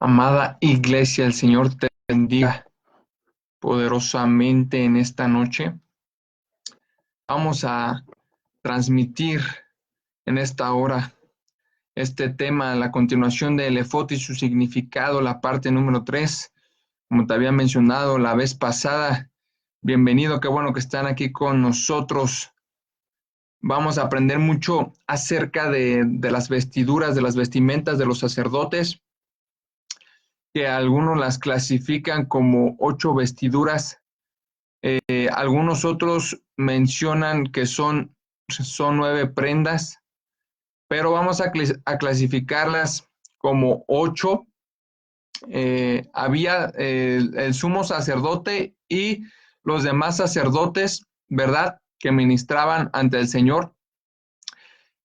Amada iglesia, el Señor te bendiga poderosamente en esta noche. Vamos a transmitir en esta hora este tema, la continuación del efod y su significado, la parte número 3. Como te había mencionado la vez pasada, bienvenido, qué bueno que están aquí con nosotros. Vamos a aprender mucho acerca de las vestiduras, de las vestimentas de los sacerdotes, que algunos las clasifican como 8 vestiduras. Algunos otros mencionan que son 9 prendas, pero vamos a clasificarlas como 8. Había el sumo sacerdote y los demás sacerdotes, ¿verdad?, que ministraban ante el Señor.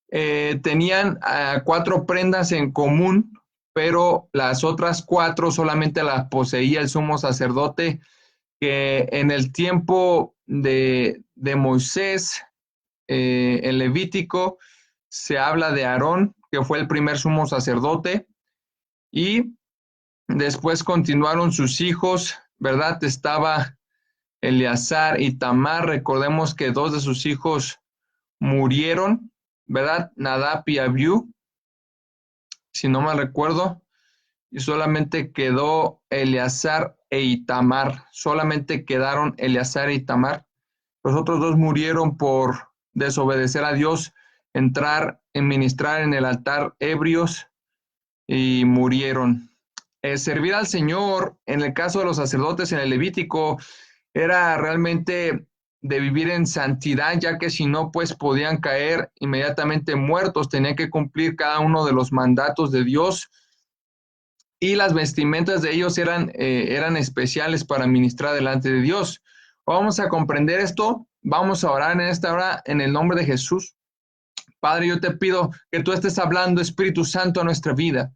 Tenían 4 prendas en común, pero las otras 4 solamente las poseía el sumo sacerdote, que en el tiempo de Moisés, en Levítico, se habla de Aarón, que fue el primer sumo sacerdote, y después continuaron sus hijos, ¿verdad? Estaba Eleazar y Tamar. Recordemos que 2 de sus hijos murieron, ¿verdad? Nadab y Abiú, si no mal recuerdo, y solamente quedó Eleazar e Itamar. Solamente quedaron Eleazar e Itamar. Los otros 2 murieron por desobedecer a Dios, entrar en ministrar en el altar ebrios, y murieron. Servir al Señor, en el caso de los sacerdotes en el Levítico, era realmente de vivir en santidad, ya que si no, pues podían caer inmediatamente muertos. Tenían que cumplir cada uno de los mandatos de Dios, y las vestimentas de ellos eran especiales para ministrar delante de Dios. Vamos a comprender esto, vamos a orar en esta hora en el nombre de Jesús. Padre, yo te pido que tú estés hablando, Espíritu Santo, a nuestra vida,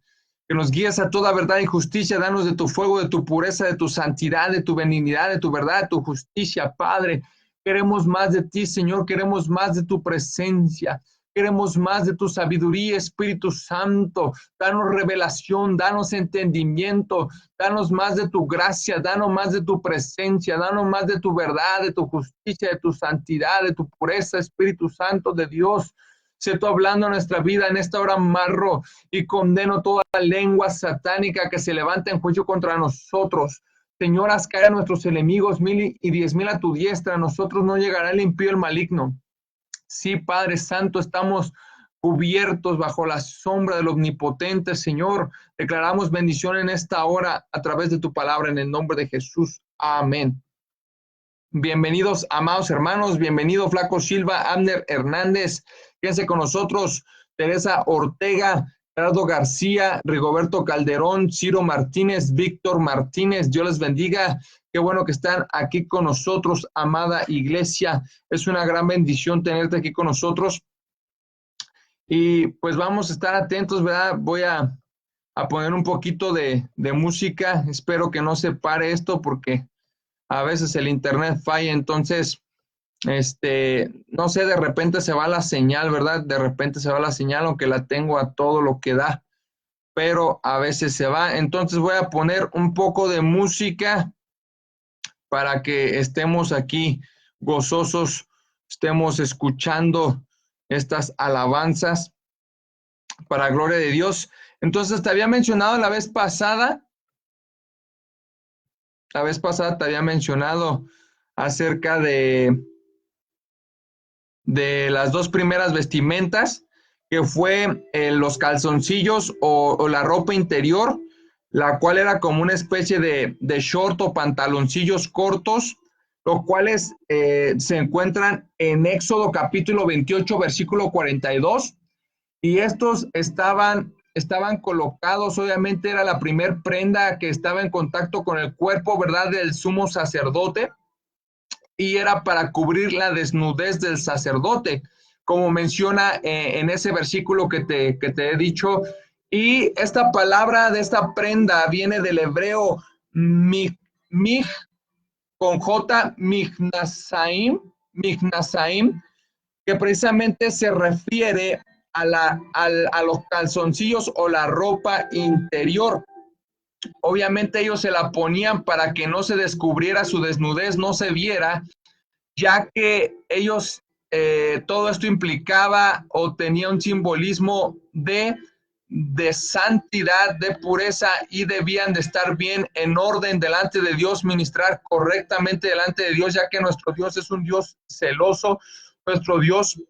que nos guíes a toda verdad y justicia. Danos de tu fuego, de tu pureza, de tu santidad, de tu benignidad, de tu verdad, de tu justicia, Padre. Queremos más de ti, Señor, queremos más de tu presencia. Queremos más de tu sabiduría, Espíritu Santo. Danos revelación, danos entendimiento, danos más de tu gracia, danos más de tu presencia, danos más de tu verdad, de tu justicia, de tu santidad, de tu pureza, Espíritu Santo de Dios. Sé tú hablando a nuestra vida en esta hora, amarro y condeno toda lengua satánica que se levanta en juicio contra nosotros. Señor, haz caer a nuestros enemigos 1,000 y 10,000 a tu diestra. A nosotros no llegará el impío, el maligno. Sí, Padre Santo, estamos cubiertos bajo la sombra del Omnipotente, Señor. Declaramos bendición en esta hora a través de tu palabra, en el nombre de Jesús. Amén. Bienvenidos, amados hermanos. Bienvenido, Flaco Silva, Abner Hernández. Quédense con nosotros. Teresa Ortega, Gerardo García, Rigoberto Calderón, Ciro Martínez, Víctor Martínez. Dios les bendiga. Qué bueno que están aquí con nosotros, amada iglesia. Es una gran bendición tenerte aquí con nosotros. Y pues vamos a estar atentos, ¿verdad? Voy a poner un poquito de música. Espero que no se pare esto porque a veces el internet falla. Entonces, no sé, de repente se va la señal, ¿verdad? De repente se va la señal, aunque la tengo a todo lo que da, pero a veces se va. Entonces voy a poner un poco de música para que estemos aquí gozosos, estemos escuchando estas alabanzas para gloria de Dios. Entonces te había mencionado la vez pasada te había mencionado acerca de las 2 primeras vestimentas, que fue los calzoncillos o la ropa interior, la cual era como una especie de short o pantaloncillos cortos, los cuales se encuentran en Éxodo capítulo 28, versículo 42, y estos estaban colocados. Obviamente era la primer prenda que estaba en contacto con el cuerpo, ¿verdad?, del sumo sacerdote, y era para cubrir la desnudez del sacerdote, como menciona en ese versículo que te he dicho. Y esta palabra de esta prenda viene del hebreo mig, con J, mignasaim, que precisamente se refiere a los calzoncillos o la ropa interior. Obviamente ellos se la ponían para que no se descubriera su desnudez, no se viera, ya que ellos, todo esto implicaba o tenía un simbolismo de santidad, de pureza, y debían de estar bien en orden delante de Dios, ministrar correctamente delante de Dios, ya que nuestro Dios es un Dios celoso, nuestro Dios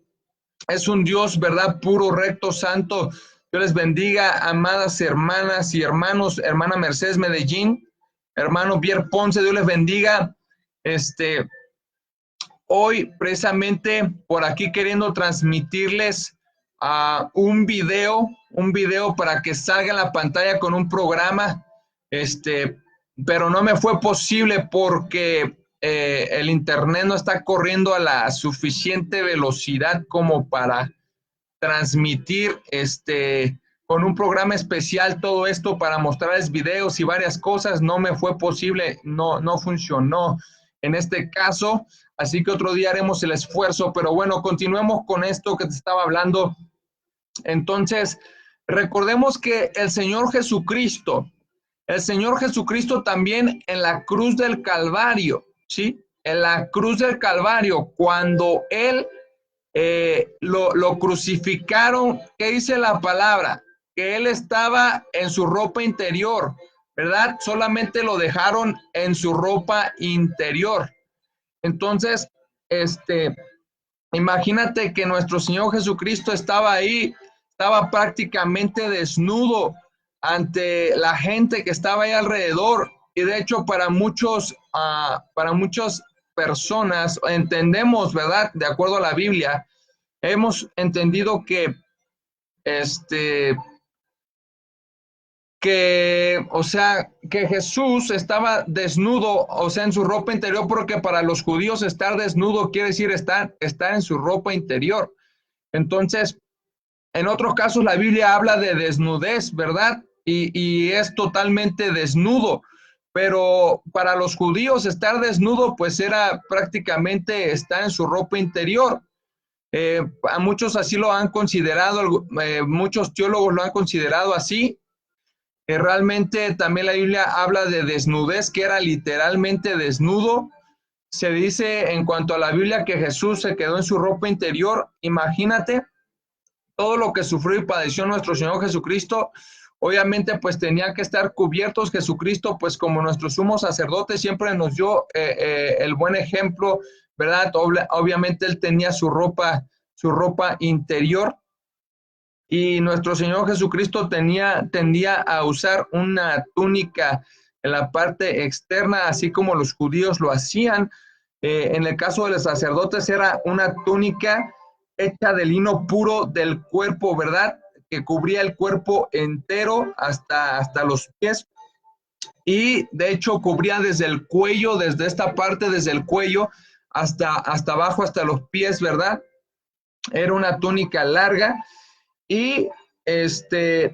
es un Dios, ¿verdad? Puro, recto, santo. Dios les bendiga, amadas hermanas y hermanos, hermana Mercedes Medellín, hermano Pierre Ponce, Dios les bendiga. Hoy precisamente por aquí queriendo transmitirles un video para que salga en la pantalla con un programa, pero no me fue posible porque el internet no está corriendo a la suficiente velocidad como para transmitir con un programa especial todo esto para mostrarles videos y varias cosas. No me fue posible, no funcionó en este caso, así que otro día haremos el esfuerzo, pero bueno, continuemos con esto que te estaba hablando. Entonces, recordemos que el Señor Jesucristo también en la cruz del Calvario, ¿sí? En la cruz del Calvario, cuando Él lo crucificaron, ¿qué dice la palabra? Que Él estaba en su ropa interior, ¿verdad? Solamente lo dejaron en su ropa interior. Entonces, imagínate que nuestro Señor Jesucristo estaba ahí, estaba prácticamente desnudo ante la gente que estaba ahí alrededor. Y de hecho, para muchas personas, entendemos, ¿verdad? De acuerdo a la Biblia, hemos entendido este, o sea, que Jesús estaba desnudo, o sea, en su ropa interior, porque para los judíos estar desnudo quiere decir estar en su ropa interior. Entonces, en otros casos la Biblia habla de desnudez, ¿verdad? Y es totalmente desnudo. Pero para los judíos estar desnudo, pues era prácticamente estar en su ropa interior. A muchos así lo han considerado, muchos teólogos lo han considerado así. Realmente también la Biblia habla de desnudez, que era literalmente desnudo. Se dice en cuanto a la Biblia que Jesús se quedó en su ropa interior. Imagínate todo lo que sufrió y padeció nuestro Señor Jesucristo. Obviamente pues tenía que estar cubiertos. Jesucristo pues como nuestro sumo sacerdote siempre nos dio el buen ejemplo, ¿verdad? Obviamente él tenía su ropa interior, y nuestro Señor Jesucristo tendía a usar una túnica en la parte externa, así como los judíos lo hacían. En el caso de los sacerdotes era una túnica hecha de lino puro del cuerpo, ¿verdad? Que cubría el cuerpo entero hasta los pies, y de hecho cubría desde el cuello, desde esta parte, desde el cuello hasta abajo, hasta los pies, ¿verdad? Era una túnica larga y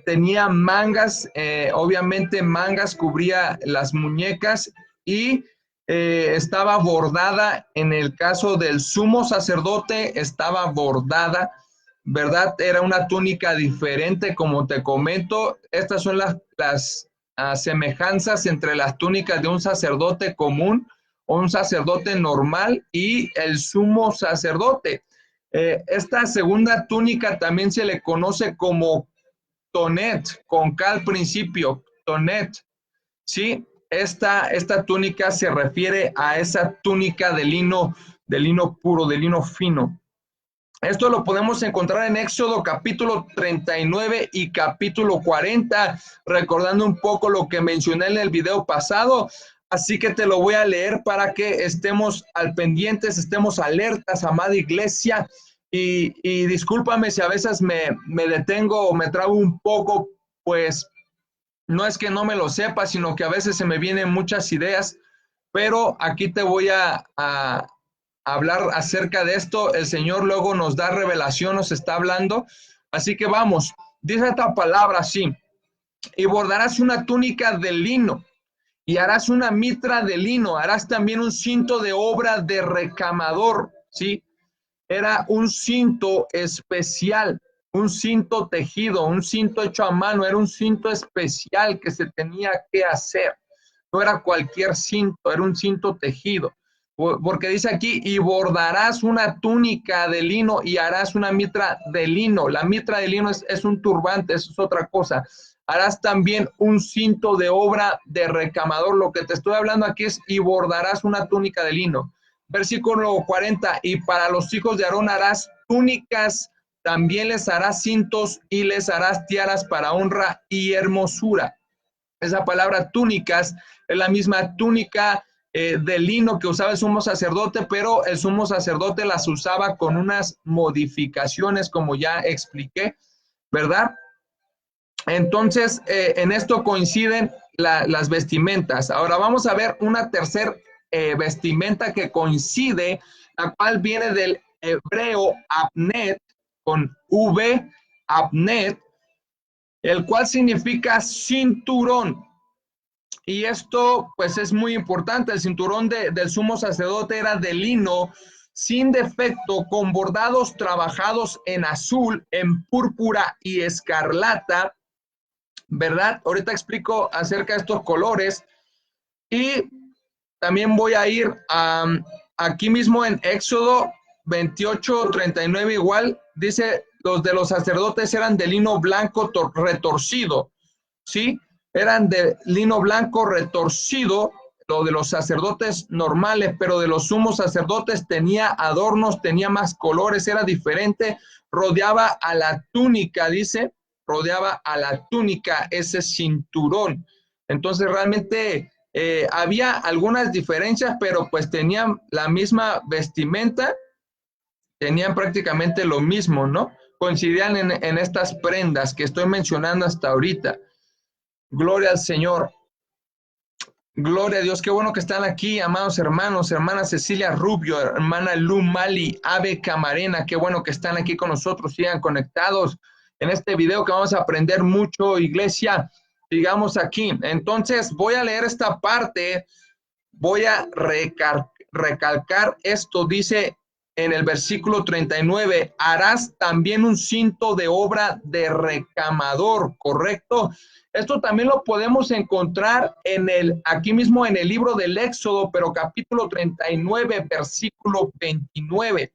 tenía mangas, obviamente mangas, cubría las muñecas, y estaba bordada. En el caso del sumo sacerdote estaba bordada, ¿verdad? Era una túnica diferente, como te comento. Estas son las semejanzas entre las túnicas de un sacerdote común o un sacerdote normal y el sumo sacerdote. Esta segunda túnica también se le conoce como tonet, con K al principio, tonet, ¿sí? Esta túnica se refiere a esa túnica de lino puro, de lino fino. Esto lo podemos encontrar en Éxodo capítulo 39 y capítulo 40, recordando un poco lo que mencioné en el video pasado. Así que te lo voy a leer para que estemos al pendientes, estemos alertas, amada iglesia. Y discúlpame si a veces me detengo o me trabo un poco, pues no es que no me lo sepa, sino que a veces se me vienen muchas ideas, pero aquí te voy a hablar acerca de esto. El Señor luego nos da revelación, nos está hablando. Así que vamos, dice esta palabra así: y bordarás una túnica de lino, y harás una mitra de lino, harás también un cinto de obra de recamador, ¿sí? Era un cinto especial, un cinto tejido, un cinto hecho a mano, era un cinto especial que se tenía que hacer. No era cualquier cinto, era un cinto tejido. Porque dice aquí, y bordarás una túnica de lino y harás una mitra de lino. La mitra de lino es un turbante, eso es otra cosa. Harás también un cinto de obra de recamador. Lo que te estoy hablando aquí es, y bordarás una túnica de lino. Versículo 40, y para los hijos de Aarón harás túnicas, también les harás cintos y les harás tiaras para honra y hermosura. Esa palabra túnicas es la misma túnica de lino que usaba el sumo sacerdote, pero el sumo sacerdote las usaba con unas modificaciones, como ya expliqué, ¿verdad? Entonces, en esto coinciden las vestimentas. Ahora vamos a ver una tercera vestimenta que coincide, la cual viene del hebreo abnet, con V, abnet, el cual significa cinturón. Y esto pues es muy importante. El cinturón del sumo sacerdote era de lino, sin defecto, con bordados trabajados en azul, en púrpura y escarlata, ¿verdad? Ahorita explico acerca de estos colores. Y también voy a ir aquí mismo en Éxodo 28:39 igual, dice, los de los sacerdotes eran de lino blanco retorcido, ¿sí? Eran de lino blanco retorcido, lo de los sacerdotes normales, pero de los sumos sacerdotes tenía adornos, tenía más colores, era diferente, rodeaba a la túnica, dice, rodeaba a la túnica ese cinturón. Entonces realmente había algunas diferencias, pero pues tenían la misma vestimenta, tenían prácticamente lo mismo, ¿no? Coincidían en estas prendas que estoy mencionando hasta ahorita. Gloria al Señor. Gloria a Dios. Qué bueno que están aquí, amados hermanos, hermana Cecilia Rubio, hermana Lu Mali, Ave Camarena. Qué bueno que están aquí con nosotros. Sigan conectados en este video que vamos a aprender mucho, iglesia. Sigamos aquí. Entonces, voy a leer esta parte. Voy a recalcar esto. Dice en el versículo 39, harás también un cinto de obra de recamador, ¿correcto? Esto también lo podemos encontrar aquí mismo en el libro del Éxodo, pero capítulo 39, versículo 29.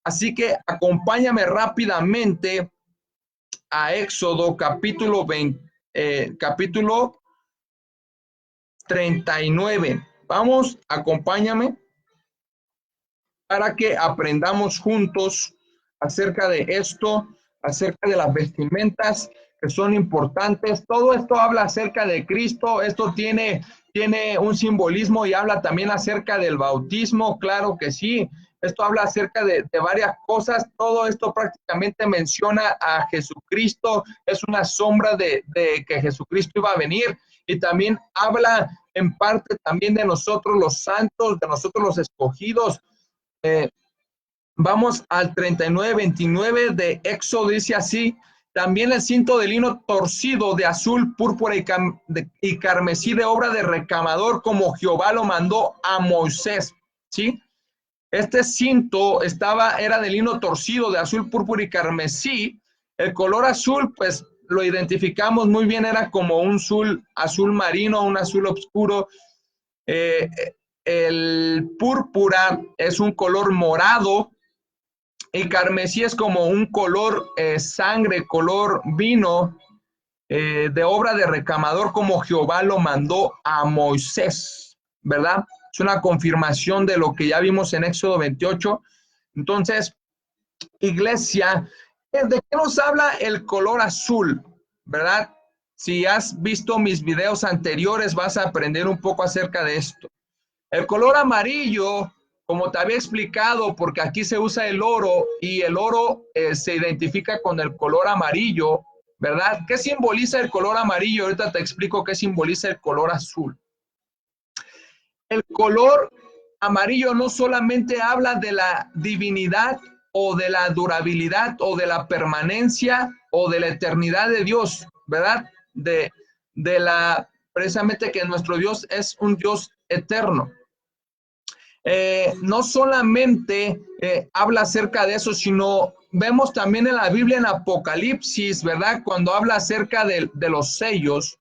Así que acompáñame rápidamente a Éxodo capítulo 39. Vamos, acompáñame para que aprendamos juntos acerca de esto, acerca de las vestimentas que son importantes. Todo esto habla acerca de Cristo. Esto tiene un simbolismo y habla también acerca del bautismo, claro que sí. Esto habla acerca de varias cosas. Todo esto prácticamente menciona a Jesucristo. Es una sombra de que Jesucristo iba a venir. Y también habla en parte también de nosotros los santos, de nosotros los escogidos. Vamos al 39:29 de Éxodo, dice así: también el cinto de lino torcido de azul, púrpura y carmesí de obra de recamador, como Jehová lo mandó a Moisés, ¿sí? Este cinto era de lino torcido de azul, púrpura y carmesí. El color azul, pues lo identificamos muy bien, era como un azul marino, un azul oscuro. El púrpura es un color morado y carmesí es como un color sangre, color vino, de obra de recamador, como Jehová lo mandó a Moisés, ¿verdad? Es una confirmación de lo que ya vimos en Éxodo 28. Entonces, iglesia, ¿de qué nos habla el color azul? ¿Verdad? Si has visto mis videos anteriores, vas a aprender un poco acerca de esto. El color amarillo, como te había explicado, porque aquí se usa el oro y el oro se identifica con el color amarillo, ¿verdad? ¿Qué simboliza el color amarillo? Ahorita te explico qué simboliza el color azul. El color amarillo no solamente habla de la divinidad o de la durabilidad o de la permanencia o de la eternidad de Dios, ¿verdad? Precisamente que nuestro Dios es un Dios eterno. No solamente habla acerca de eso, sino vemos también en la Biblia, en Apocalipsis, ¿verdad? Cuando habla acerca de los sellos,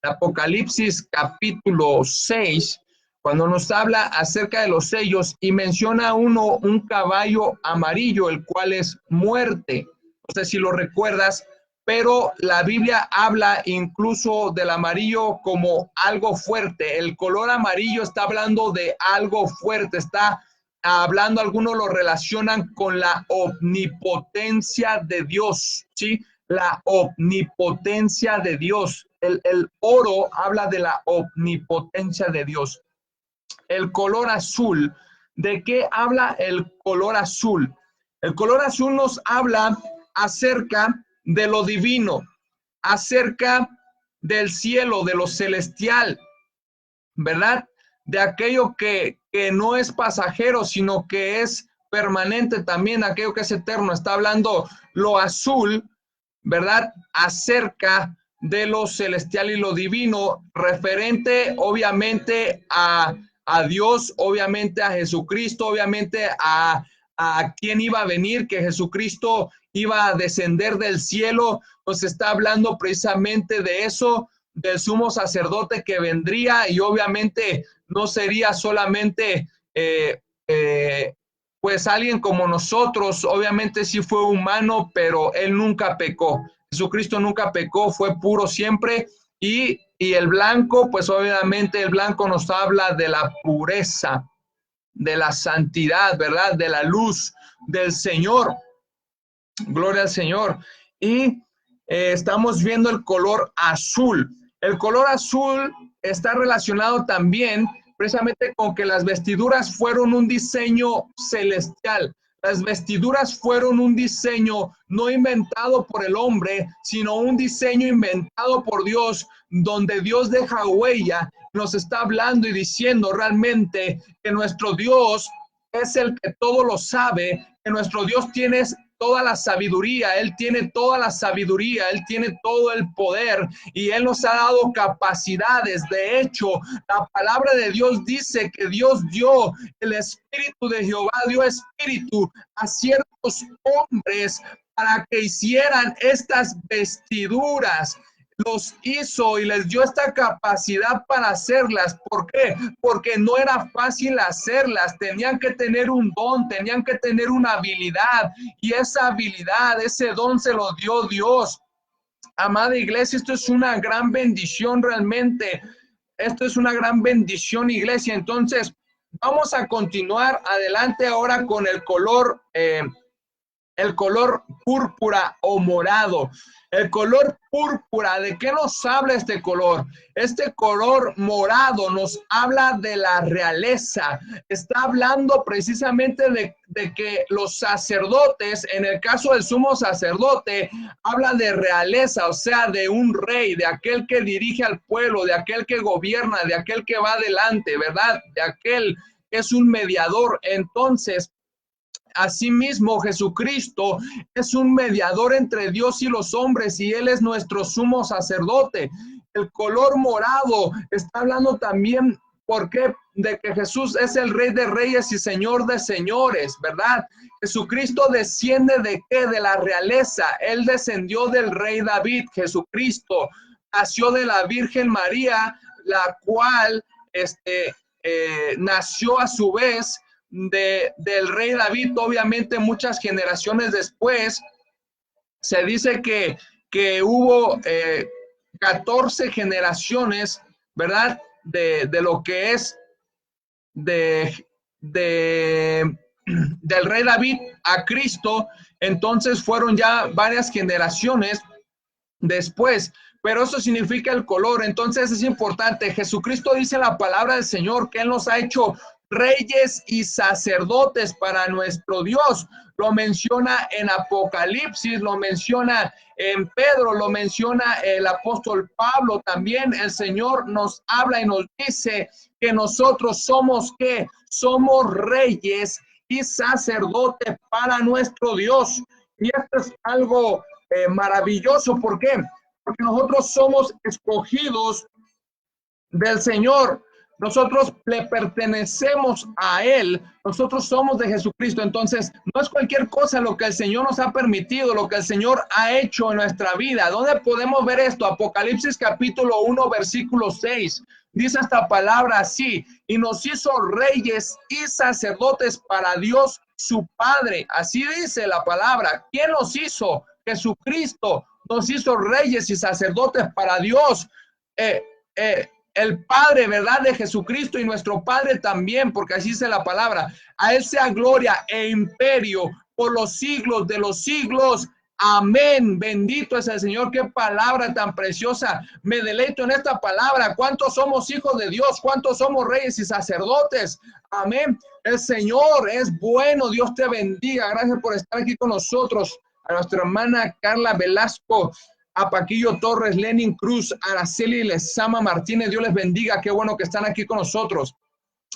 en Apocalipsis capítulo 6, cuando nos habla acerca de los sellos y menciona un caballo amarillo, el cual es muerte. No sé si lo recuerdas, pero la Biblia habla incluso del amarillo como algo fuerte. El color amarillo está hablando de algo fuerte, está hablando, algunos lo relacionan con la omnipotencia de Dios, ¿sí? La omnipotencia de Dios. El oro habla de la omnipotencia de Dios. El color azul, ¿de qué habla el color azul? El color azul nos habla acerca de lo divino, acerca del cielo, de lo celestial, ¿verdad? De aquello que no es pasajero, sino que es permanente también, aquello que es eterno. Está hablando lo azul, ¿verdad? Acerca de lo celestial y lo divino, referente obviamente a Dios, obviamente a Jesucristo, obviamente a quién iba a venir, que Jesucristo iba a descender del cielo. Pues está hablando precisamente de eso, del sumo sacerdote que vendría, y obviamente no sería solamente pues alguien como nosotros. Obviamente sí fue humano, pero él nunca pecó. Jesucristo nunca pecó, fue puro siempre. Y el blanco, pues obviamente el blanco nos habla de la pureza, de la santidad, ¿verdad? De la luz del Señor. Gloria al Señor. Y estamos viendo el color azul. El color azul está relacionado también precisamente con que las vestiduras fueron un diseño celestial. Las vestiduras fueron un diseño no inventado por el hombre, sino un diseño inventado por Dios, donde Dios deja huella, nos está hablando y diciendo realmente que nuestro Dios es el que todo lo sabe, que nuestro Dios tiene toda la sabiduría, Él tiene toda la sabiduría, Él tiene todo el poder y Él nos ha dado capacidades. De hecho, la palabra de Dios dice que Dios dio el Espíritu de Jehová, dio espíritu a ciertos hombres para que hicieran estas vestiduras. Los hizo y les dio esta capacidad para hacerlas. ¿Por qué? Porque no era fácil hacerlas. Tenían que tener un don, tenían que tener una habilidad, y esa habilidad, ese don se lo dio Dios. Amada iglesia, esto es una gran bendición realmente. Esto es una gran bendición, iglesia. Entonces, vamos a continuar adelante ahora con el color púrpura o morado. El color púrpura, ¿de qué nos habla este color? Este color morado nos habla de la realeza. Está hablando precisamente de que los sacerdotes, en el caso del sumo sacerdote, habla de realeza, o sea, de un rey, de aquel que dirige al pueblo, de aquel que gobierna, de aquel que va adelante, ¿verdad? De aquel que es un mediador. Entonces, asimismo, Jesucristo es un mediador entre Dios y los hombres, y Él es nuestro sumo sacerdote. El color morado está hablando también, ¿por qué? De que Jesús es el Rey de Reyes y Señor de Señores, ¿verdad? Jesucristo desciende ¿de qué? De la realeza. Él descendió del Rey David. Jesucristo nació de la Virgen María, la cual nació a su vez del rey David. Obviamente muchas generaciones después se dice que hubo 14 generaciones, ¿verdad? De lo que es del rey David a Cristo. Entonces fueron ya varias generaciones después, pero eso significa el color. Entonces es importante. Jesucristo dice en la palabra del Señor que Él nos ha hecho reyes y sacerdotes para nuestro Dios. Lo menciona en Apocalipsis, lo menciona en Pedro, lo menciona el apóstol Pablo también. El Señor nos habla y nos dice que nosotros somos ¿qué? Somos reyes y sacerdotes para nuestro Dios. Y esto es algo maravilloso. ¿Por qué? Porque nosotros somos escogidos del Señor. nosotros le pertenecemos a Él, nosotros somos de Jesucristo. Entonces, no es cualquier cosa lo que el Señor nos ha permitido, lo que el Señor ha hecho en nuestra vida. ¿Dónde podemos ver esto? Apocalipsis capítulo 1, versículo 6. Dice esta palabra así: y nos hizo reyes y sacerdotes para Dios su Padre. Así dice la palabra. ¿Quién nos hizo? Jesucristo nos hizo reyes y sacerdotes para Dios. El Padre, ¿verdad? De Jesucristo, y nuestro Padre también, porque así dice la palabra. A Él sea gloria e imperio por los siglos de los siglos. Amén. Bendito es el Señor. Qué palabra tan preciosa. Me deleito en esta palabra. ¿Cuántos somos hijos de Dios? ¿Cuántos somos reyes y sacerdotes? Amén. El Señor es bueno. Dios te bendiga. Gracias por estar aquí con nosotros. A nuestra hermana Carla Velasco, a Paquillo Torres, Lenin Cruz, Araceli Lezama Martínez, Dios les bendiga. Qué bueno que están aquí con nosotros.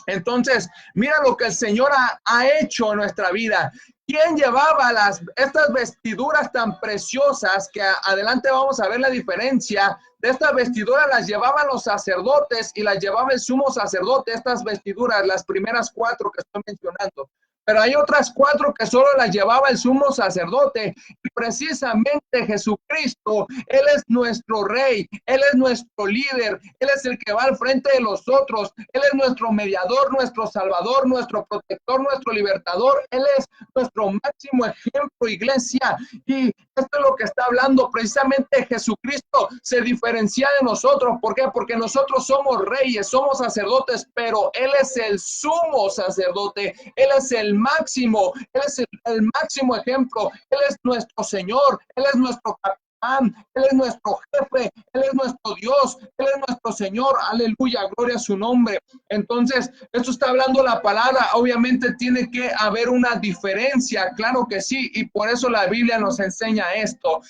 Entonces, mira lo que el Señor ha hecho en nuestra vida. ¿Quién llevaba estas vestiduras tan preciosas? Que adelante vamos a ver la diferencia. De estas vestiduras las llevaban los sacerdotes y las llevaba el sumo sacerdote. Estas vestiduras, las primeras 4 que estoy mencionando. Pero hay otras 4 que solo las llevaba el sumo sacerdote. Y precisamente Jesucristo, Él es nuestro rey, Él es nuestro líder, Él es el que va al frente de los otros, Él es nuestro mediador, nuestro salvador, nuestro protector, nuestro libertador. Él es nuestro máximo ejemplo, iglesia. Y esto es lo que está hablando precisamente Jesucristo. Se diferencia de nosotros. ¿Por qué? Porque nosotros somos reyes, somos sacerdotes, pero Él es el sumo sacerdote. Él es el máximo, Él es el máximo ejemplo. Él es nuestro Señor, Él es nuestro capitán, Él es nuestro jefe, Él es nuestro Dios, Él es nuestro Señor. Aleluya, gloria a su nombre. Entonces, esto está hablando la palabra. Obviamente tiene que haber una diferencia, claro que sí, y por eso la Biblia nos enseña esto.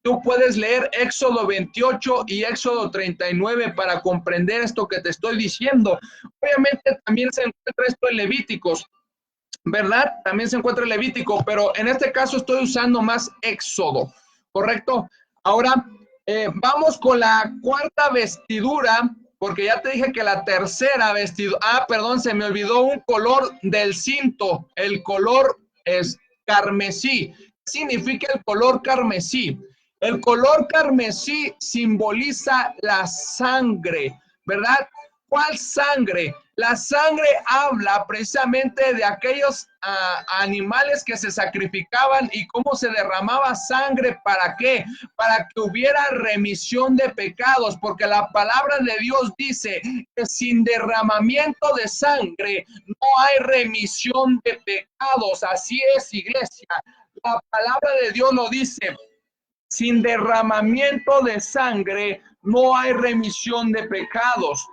Tú puedes leer Éxodo 28 y Éxodo 39 para comprender esto que te estoy diciendo. Obviamente también se encuentra esto en Levíticos, ¿verdad? También se encuentra en Levítico, pero en este caso estoy usando más Éxodo, ¿correcto? Ahora vamos con la 4ª vestidura, porque ya te dije que la 3ª vestidura, perdón, se me olvidó un color del cinto. El color es carmesí. ¿Qué significa el color carmesí? El color carmesí simboliza la sangre, ¿verdad? ¿Cuál sangre? La sangre habla precisamente de aquellos animales que se sacrificaban y cómo se derramaba sangre. ¿Para qué? Para que hubiera remisión de pecados, porque la palabra de Dios dice que sin derramamiento de sangre no hay remisión de pecados. Así es, iglesia. La palabra de Dios lo dice. Sin derramamiento de sangre no hay remisión de pecados.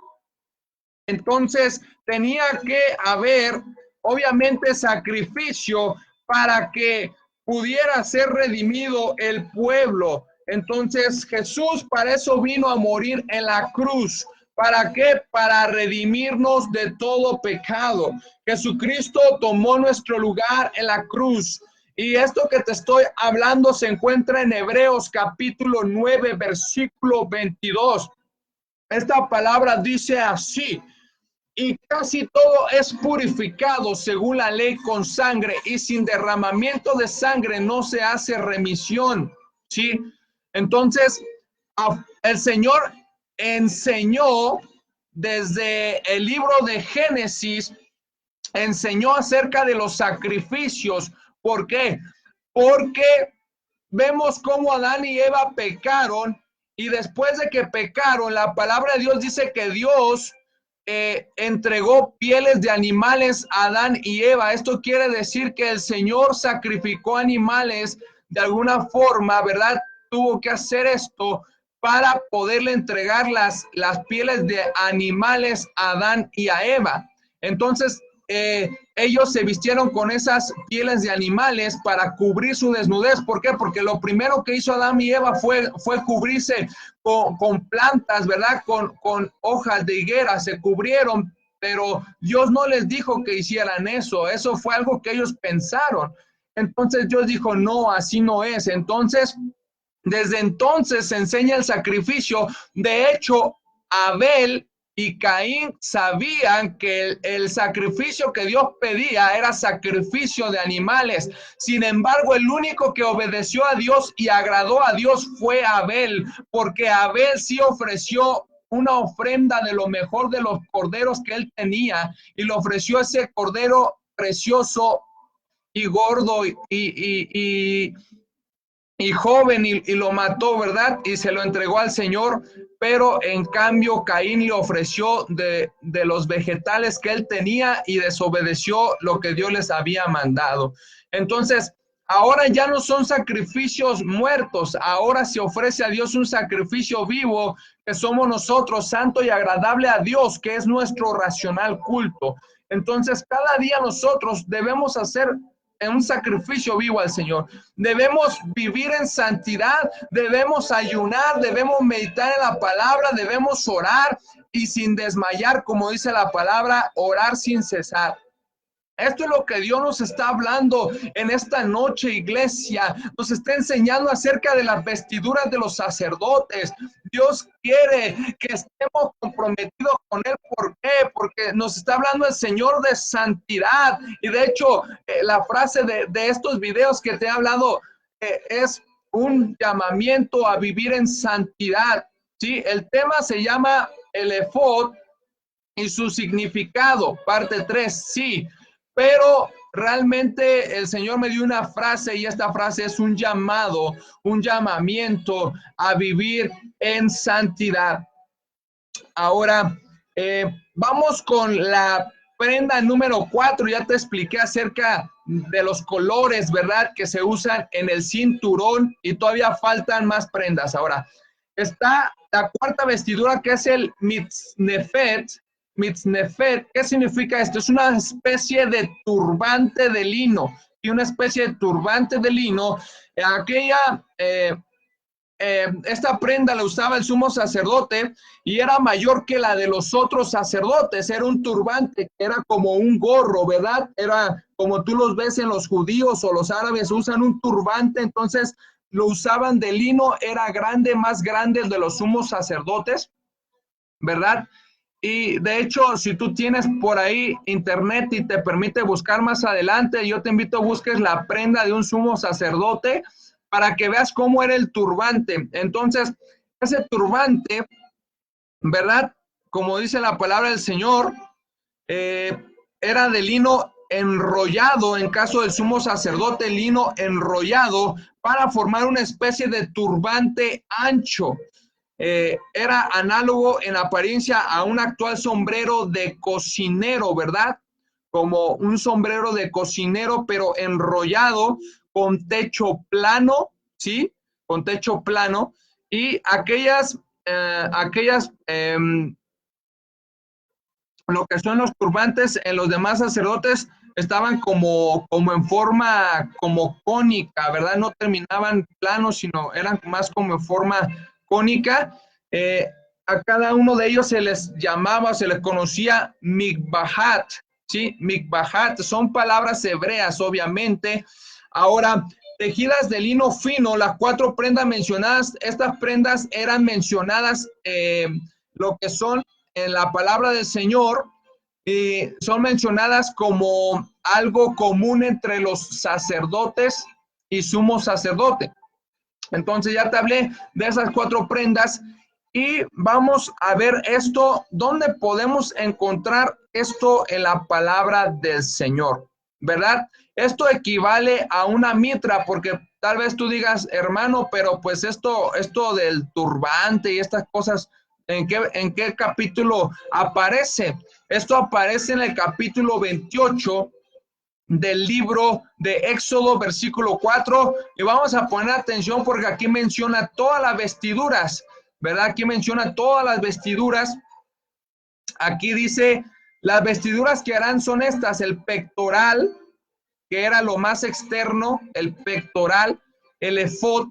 Entonces tenía que haber, obviamente, sacrificio para que pudiera ser redimido el pueblo. Entonces Jesús para eso vino a morir en la cruz. ¿Para qué? Para redimirnos de todo pecado. Jesucristo tomó nuestro lugar en la cruz. Y esto que te estoy hablando se encuentra en Hebreos capítulo 9, versículo 22. Esta palabra dice así: y casi todo es purificado según la ley con sangre, y sin derramamiento de sangre no se hace remisión. ¿Sí? Entonces, el Señor enseñó desde el libro de Génesis, enseñó acerca de los sacrificios. ¿Por qué? Porque vemos cómo Adán y Eva pecaron, y después de que pecaron, la palabra de Dios dice que Dios entregó pieles de animales a Adán y Eva. Esto quiere decir que el Señor sacrificó animales de alguna forma, ¿verdad? Tuvo que hacer esto para poderle entregar las pieles de animales a Adán y a Eva. Entonces, ellos se vistieron con esas pieles de animales para cubrir su desnudez. ¿Por qué? Porque lo primero que hizo Adán y Eva fue cubrirse con plantas, ¿verdad? Con hojas de higuera, se cubrieron, pero Dios no les dijo que hicieran eso. Eso fue algo que ellos pensaron. Entonces Dios dijo, no, así no es. Entonces, desde entonces se enseña el sacrificio. De hecho, Abel y Caín sabían que el sacrificio que Dios pedía era sacrificio de animales. Sin embargo, el único que obedeció a Dios y agradó a Dios fue Abel, porque Abel sí ofreció una ofrenda de lo mejor de los corderos que él tenía, y le ofreció ese cordero precioso y gordo y joven, y lo mató, ¿verdad? Y se lo entregó al Señor, pero en cambio Caín le ofreció de los vegetales que él tenía y desobedeció lo que Dios les había mandado. Entonces, ahora ya no son sacrificios muertos, ahora se ofrece a Dios un sacrificio vivo, que somos nosotros, santo y agradable a Dios, que es nuestro racional culto. Entonces, cada día nosotros debemos hacer un sacrificio vivo al Señor. Debemos vivir en santidad, debemos ayunar, debemos meditar en la palabra, debemos orar y sin desmayar, como dice la palabra, orar sin cesar. Esto es lo que Dios nos está hablando en esta noche, iglesia. Nos está enseñando acerca de las vestiduras de los sacerdotes. Dios quiere que estemos comprometidos con Él. ¿Por qué? Porque nos está hablando el Señor de santidad. Y de hecho, la frase de estos videos que te he hablado es un llamamiento a vivir en santidad. ¿Sí? El tema se llama el efod y su significado, parte 3, sí. Pero realmente el Señor me dio una frase, y esta frase es un llamado, un llamamiento a vivir en santidad. Ahora, vamos con la prenda número 4. Ya te expliqué acerca de los colores, ¿verdad?, que se usan en el cinturón, y todavía faltan más prendas. Ahora, está la cuarta vestidura, que es el mitznefet. Mitznefet, ¿qué significa esto? Es una especie de turbante de lino, y una especie de turbante de lino. Esta prenda la usaba el sumo sacerdote, y era mayor que la de los otros sacerdotes. Era un turbante que era como un gorro, ¿verdad? Era como tú los ves en los judíos o los árabes, usan un turbante. Entonces lo usaban de lino, era grande, más grande el de los sumos sacerdotes, ¿verdad? Y de hecho, si tú tienes por ahí internet y te permite buscar más adelante, yo te invito a busques la prenda de un sumo sacerdote para que veas cómo era el turbante. Entonces, ese turbante, ¿verdad? Como dice la palabra del Señor, era de lino enrollado, en caso del sumo sacerdote, lino enrollado para formar una especie de turbante ancho. Era análogo en apariencia a un actual sombrero de cocinero, ¿verdad? Como un sombrero de cocinero, pero enrollado, con techo plano, ¿sí? Con techo plano. Y lo que son los turbantes en los demás sacerdotes estaban como en forma como cónica, ¿verdad? No terminaban planos, sino eran más como en forma cónica. A cada uno de ellos se les llamaba, se les conocía mikbahat, ¿sí? Mikbahat son palabras hebreas, obviamente. Ahora, tejidas de lino fino, las 4 prendas mencionadas, estas prendas eran mencionadas, lo que son en la palabra del Señor, son mencionadas como algo común entre los sacerdotes y sumo sacerdote. Entonces ya te hablé de esas 4 prendas, y vamos a ver esto, ¿dónde podemos encontrar esto en la palabra del Señor? ¿Verdad? Esto equivale a una mitra, porque tal vez tú digas, hermano, pero pues esto del turbante y estas cosas, ¿en qué capítulo aparece? Esto aparece en el capítulo 28 del libro de Éxodo, versículo 4, y vamos a poner atención porque aquí menciona todas las vestiduras, ¿verdad? Aquí menciona todas las vestiduras. Aquí dice, las vestiduras que harán son estas: el pectoral, que era lo más externo, el pectoral, el efod,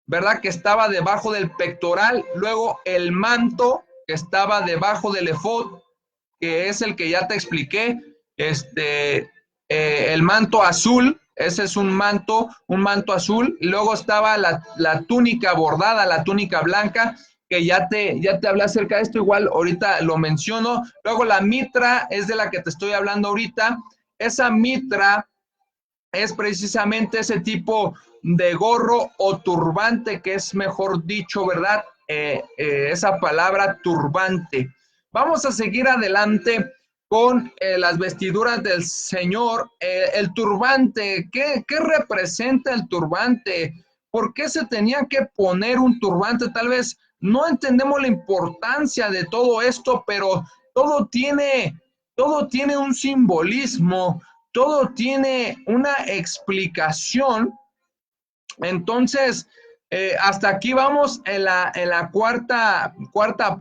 ¿verdad?, que estaba debajo del pectoral, luego el manto, que estaba debajo del efod, que es el que ya te expliqué, el manto azul, ese es un manto azul, y luego estaba la túnica bordada, la túnica blanca, que ya te hablé acerca de esto, igual ahorita lo menciono. Luego la mitra es de la que te estoy hablando ahorita. Esa mitra es precisamente ese tipo de gorro o turbante, que es mejor dicho, ¿verdad? Esa palabra turbante. Vamos a seguir adelante con las vestiduras del Señor. El turbante, ¿qué representa el turbante? ¿Por qué se tenía que poner un turbante? Tal vez no entendemos la importancia de todo esto, pero todo tiene un simbolismo, todo tiene una explicación. Entonces, hasta aquí vamos en la cuarta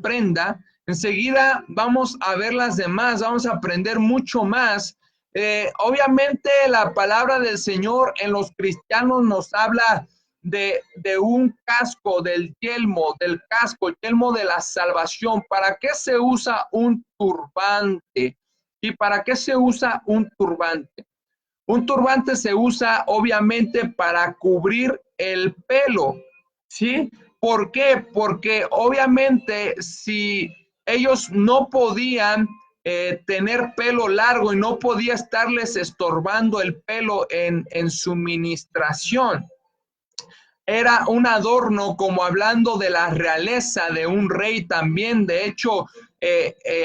prenda. Enseguida vamos a ver las demás, vamos a aprender mucho más. Obviamente la palabra del Señor en los cristianos nos habla de un casco, del casco, el yelmo de la salvación. ¿Para qué se usa un turbante? ¿Y para qué se usa un turbante? Un turbante se usa obviamente para cubrir el pelo, ¿sí? ¿Por qué? Porque obviamente si ellos no podían tener pelo largo y no podía estarles estorbando el pelo en su ministración, era un adorno, como hablando de la realeza de un rey también. De hecho,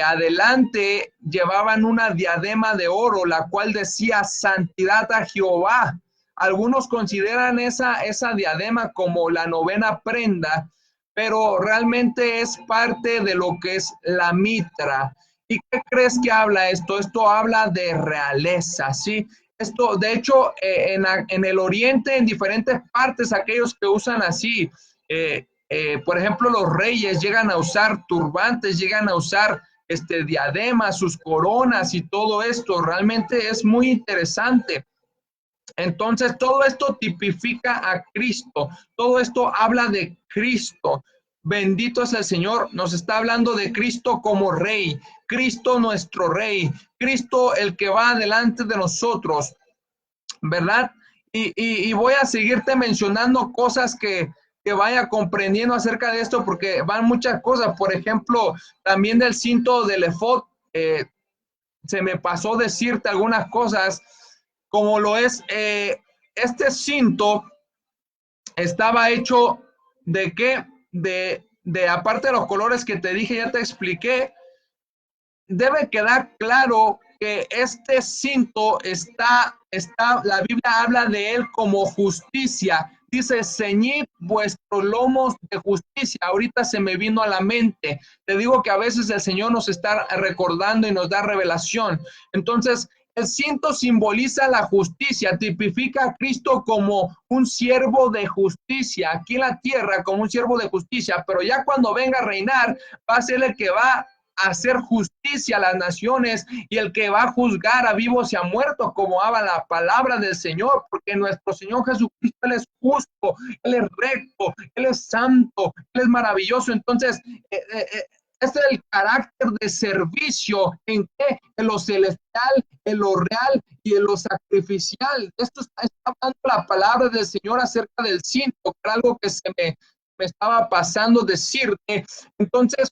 adelante llevaban una diadema de oro, la cual decía santidad a Jehová. Algunos consideran esa diadema como la novena prenda, pero realmente es parte de lo que es la mitra. ¿Y qué crees que habla esto? Esto habla de realeza, ¿sí? Esto, de hecho, en el oriente, en diferentes partes, aquellos que usan así, por ejemplo, los reyes llegan a usar turbantes, llegan a usar diademas, sus coronas y todo esto. Realmente es muy interesante. Entonces, todo esto tipifica a Cristo, todo esto habla de Cristo. Bendito es el Señor, nos está hablando de Cristo como Rey, Cristo nuestro Rey, Cristo el que va delante de nosotros, ¿verdad? Y voy a seguirte mencionando cosas que vaya comprendiendo acerca de esto, porque van muchas cosas. Por ejemplo, también del cinto del efod, se me pasó decirte algunas cosas, como lo es, este cinto estaba hecho de qué, aparte de los colores que te dije, ya te expliqué, debe quedar claro que este cinto la Biblia habla de él como justicia. Dice, ceñid vuestros lomos de justicia. Ahorita se me vino a la mente. Te digo que a veces el Señor nos está recordando y nos da revelación. Entonces, el cinto simboliza la justicia, tipifica a Cristo como un siervo de justicia, aquí en la tierra como un siervo de justicia, pero ya cuando venga a reinar, va a ser el que va hacer justicia a las naciones y el que va a juzgar a vivos y a muertos, como habla la palabra del Señor, porque nuestro Señor Jesucristo, Él es justo, Él es recto, Él es santo, Él es maravilloso. Entonces, este es el carácter de servicio en que en lo celestial, en lo real y en lo sacrificial. Esto está hablando la palabra del Señor acerca del cinto, que era algo que me estaba pasando decirte. Entonces,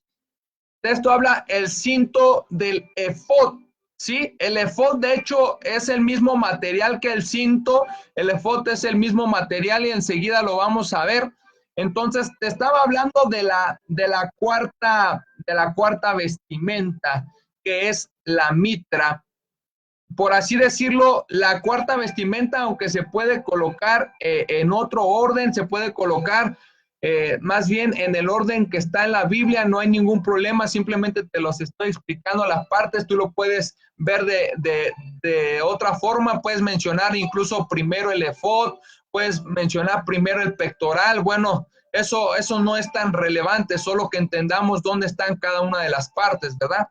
de esto habla el cinto del efod, ¿sí? El efod, de hecho, es el mismo material que el cinto. El efod es el mismo material y enseguida lo vamos a ver. Entonces, te estaba hablando de la cuarta vestimenta, que es la mitra. Por así decirlo, la cuarta vestimenta, aunque se puede colocar en otro orden, se puede colocar más bien en el orden que está en la Biblia, no hay ningún problema, simplemente te los estoy explicando las partes, tú lo puedes ver de otra forma, puedes mencionar incluso primero el efod, puedes mencionar primero el pectoral. Bueno, eso no es tan relevante, solo que entendamos dónde están cada una de las partes, ¿verdad?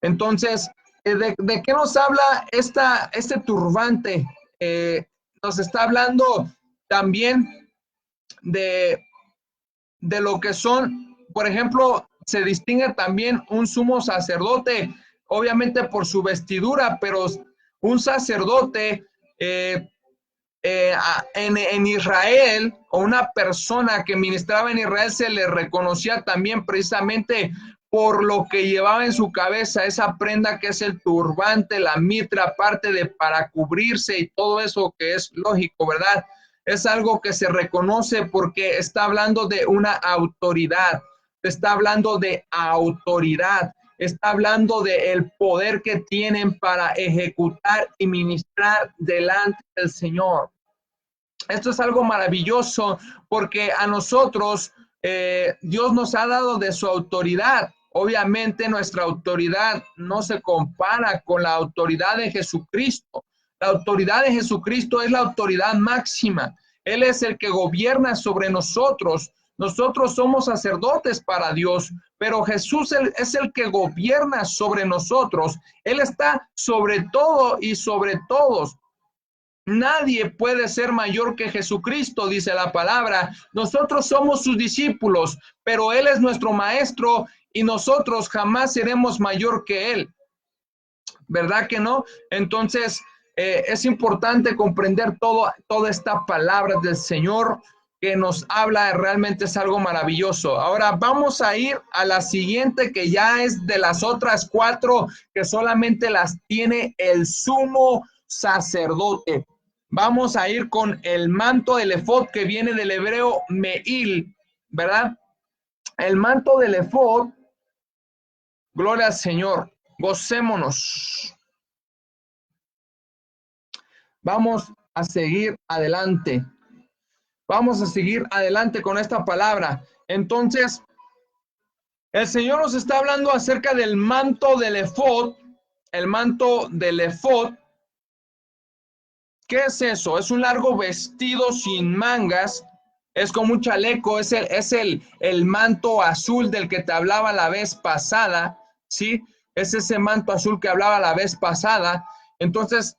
Entonces, ¿de qué nos habla este turbante? Nos está hablando también de, de lo que son, por ejemplo, se distingue también un sumo sacerdote, obviamente por su vestidura, pero un sacerdote en Israel, o una persona que ministraba en Israel, se le reconocía también precisamente por lo que llevaba en su cabeza, esa prenda que es el turbante, la mitra, aparte de para cubrirse y todo eso que es lógico, ¿verdad? Es algo que se reconoce porque está hablando de una autoridad, está hablando de autoridad, está hablando del poder que tienen para ejecutar y ministrar delante del Señor. Esto es algo maravilloso porque a nosotros Dios nos ha dado de su autoridad. Obviamente nuestra autoridad no se compara con la autoridad de Jesucristo. La autoridad de Jesucristo es la autoridad máxima. Él es el que gobierna sobre nosotros. Nosotros somos sacerdotes para Dios, pero Jesús es el que gobierna sobre nosotros. Él está sobre todo y sobre todos. Nadie puede ser mayor que Jesucristo, dice la palabra. Nosotros somos sus discípulos, pero Él es nuestro maestro y nosotros jamás seremos mayor que Él. ¿Verdad que no? Entonces, es importante comprender toda esta palabra del Señor que nos habla, realmente es algo maravilloso. Ahora vamos a ir a la siguiente, que ya es de las otras 4 que solamente las tiene el sumo sacerdote. Vamos a ir con el manto del efod, que viene del hebreo meil, ¿verdad? El manto del efod, gloria al Señor, gocémonos. Vamos a seguir adelante. Vamos a seguir adelante con esta palabra. Entonces, el Señor nos está hablando acerca del manto del efod. El manto del efod. ¿Qué es eso? Es un largo vestido sin mangas. Es como un chaleco. Es el manto azul del que te hablaba la vez pasada. ¿Sí? Es ese manto azul que hablaba la vez pasada. Entonces,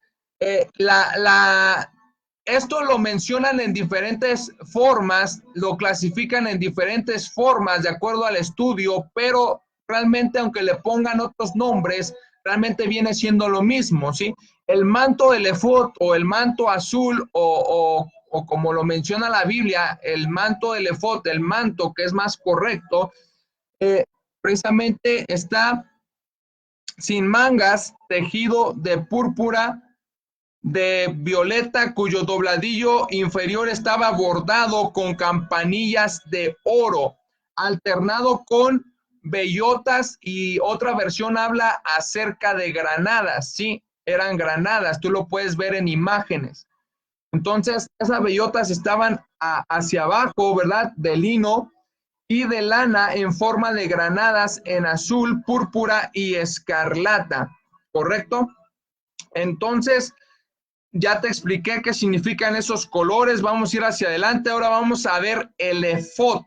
esto lo mencionan en diferentes formas, lo clasifican en diferentes formas de acuerdo al estudio, pero realmente aunque le pongan otros nombres, realmente viene siendo lo mismo, ¿sí? El manto del efod o el manto azul o como lo menciona la Biblia, el manto del efod, el manto que es más correcto, precisamente está sin mangas, tejido de púrpura, de violeta, cuyo dobladillo inferior estaba bordado con campanillas de oro, alternado con bellotas, y otra versión habla acerca de granadas, sí, eran granadas, tú lo puedes ver en imágenes. Entonces, esas bellotas estaban hacia abajo, ¿verdad? De lino y de lana en forma de granadas en azul, púrpura y escarlata, ¿correcto? Entonces, ya te expliqué qué significan esos colores. Vamos a ir hacia adelante. Ahora vamos a ver el efod,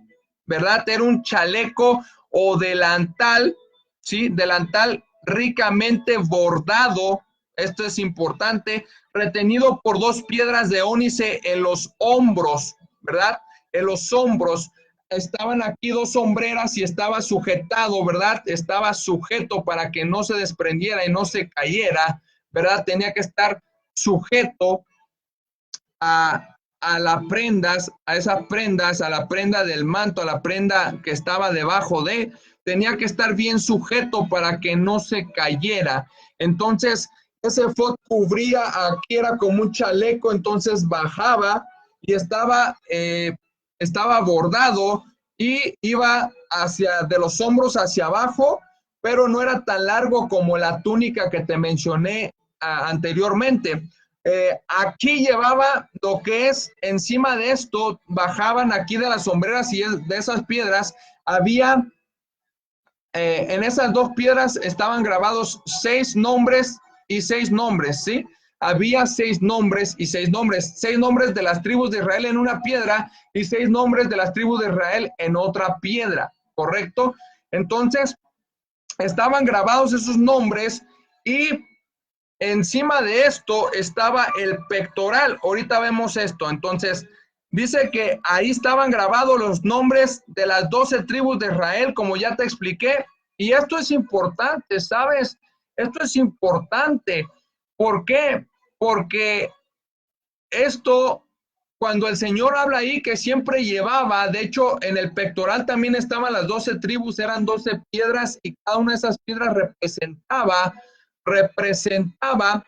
¿verdad? Era un chaleco o delantal, ¿sí? Delantal ricamente bordado. Esto es importante. Retenido por 2 piedras de ónice en los hombros, ¿verdad? En los hombros. Estaban aquí 2 sombreras y estaba sujetado, ¿verdad? Estaba sujeto para que no se desprendiera y no se cayera, ¿verdad? Tenía que estar sujeto a las prendas, a esas prendas, a la prenda del manto, a la prenda que estaba debajo de, tenía que estar bien sujeto para que no se cayera. Entonces, ese efod cubría, aquí era como un chaleco, entonces bajaba y estaba bordado y iba hacia, de los hombros hacia abajo, pero no era tan largo como la túnica que te mencioné anteriormente. Aquí llevaba lo que es encima de esto, bajaban aquí de las sombreras y de esas piedras había, en esas 2 piedras estaban grabados 6 nombres y 6 nombres, ¿sí? Había 6 nombres y 6 nombres, 6 nombres de las tribus de Israel en una piedra y 6 nombres de las tribus de Israel en otra piedra, ¿correcto? Entonces, estaban grabados esos nombres y encima de esto estaba el pectoral. Ahorita vemos esto. Entonces, dice que ahí estaban grabados los nombres de las 12 tribus de Israel, como ya te expliqué. Y esto es importante, ¿sabes? Esto es importante. ¿Por qué? Porque esto, cuando el Señor habla ahí que siempre llevaba, de hecho en el pectoral también estaban las 12 tribus, eran 12 piedras y cada una de esas piedras representaba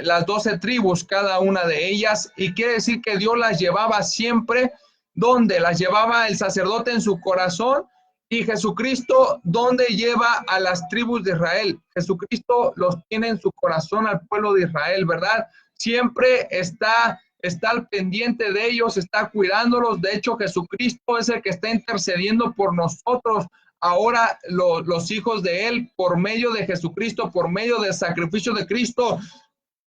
las 12 tribus, cada una de ellas, y quiere decir que Dios las llevaba siempre, donde las llevaba el sacerdote en su corazón, y Jesucristo, donde lleva a las tribus de Israel. Jesucristo los tiene en su corazón al pueblo de Israel, ¿verdad? Siempre está al pendiente de ellos, está cuidándolos. De hecho, Jesucristo es el que está intercediendo por nosotros. Ahora los hijos de Él, por medio de Jesucristo, por medio del sacrificio de Cristo,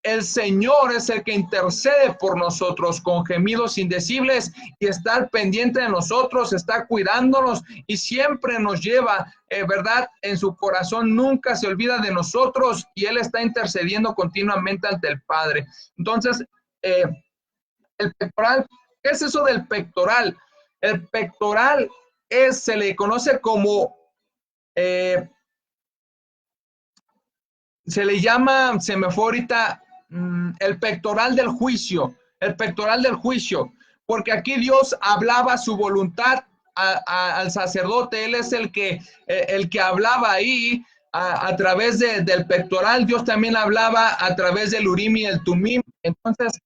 el Señor es el que intercede por nosotros con gemidos indecibles y está al pendiente de nosotros, está cuidándonos y siempre nos lleva, ¿verdad? En su corazón nunca se olvida de nosotros y Él está intercediendo continuamente ante el Padre. Entonces, el pectoral, ¿qué es eso del pectoral? El pectoral se le conoce como, se le llama, se me fue ahorita, el pectoral del juicio, porque aquí Dios hablaba su voluntad al sacerdote. Él es el que hablaba ahí a través del pectoral. Dios también hablaba a través del Urim y el Tumim. Entonces,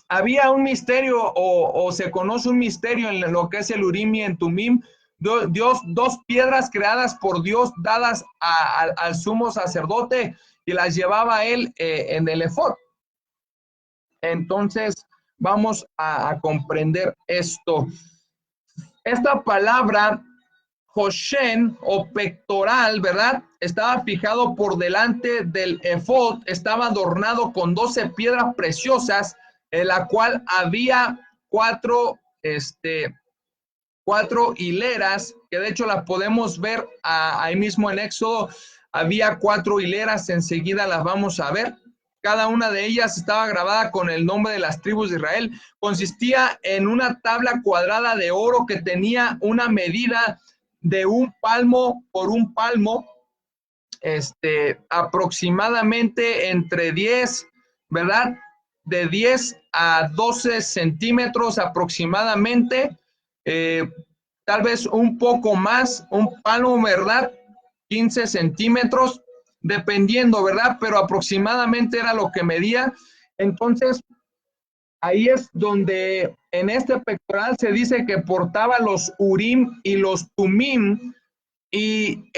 había un misterio o se conoce un misterio en lo que es el Urim y el Tumim. Dios, dos piedras creadas por Dios, dadas al sumo sacerdote, y las llevaba él en el efod. Entonces, vamos a comprender esto. Esta palabra, Hoshen o pectoral, ¿verdad? Estaba fijado por delante del efod, estaba adornado con 12 piedras preciosas, en la cual había cuatro hileras, que de hecho las podemos ver ahí mismo en Éxodo. Había 4 hileras, enseguida las vamos a ver. Cada una de ellas estaba grabada con el nombre de las tribus de Israel. Consistía en una tabla cuadrada de oro que tenía una medida de 1 palmo por 1 palmo, aproximadamente entre 10, ¿verdad? De 10 a 12 centímetros aproximadamente, tal vez un poco más, un palmo, ¿verdad? 15 centímetros, dependiendo, ¿verdad? Pero aproximadamente era lo que medía. Entonces, ahí es donde en este pectoral se dice que portaba los Urim y los Tumim, y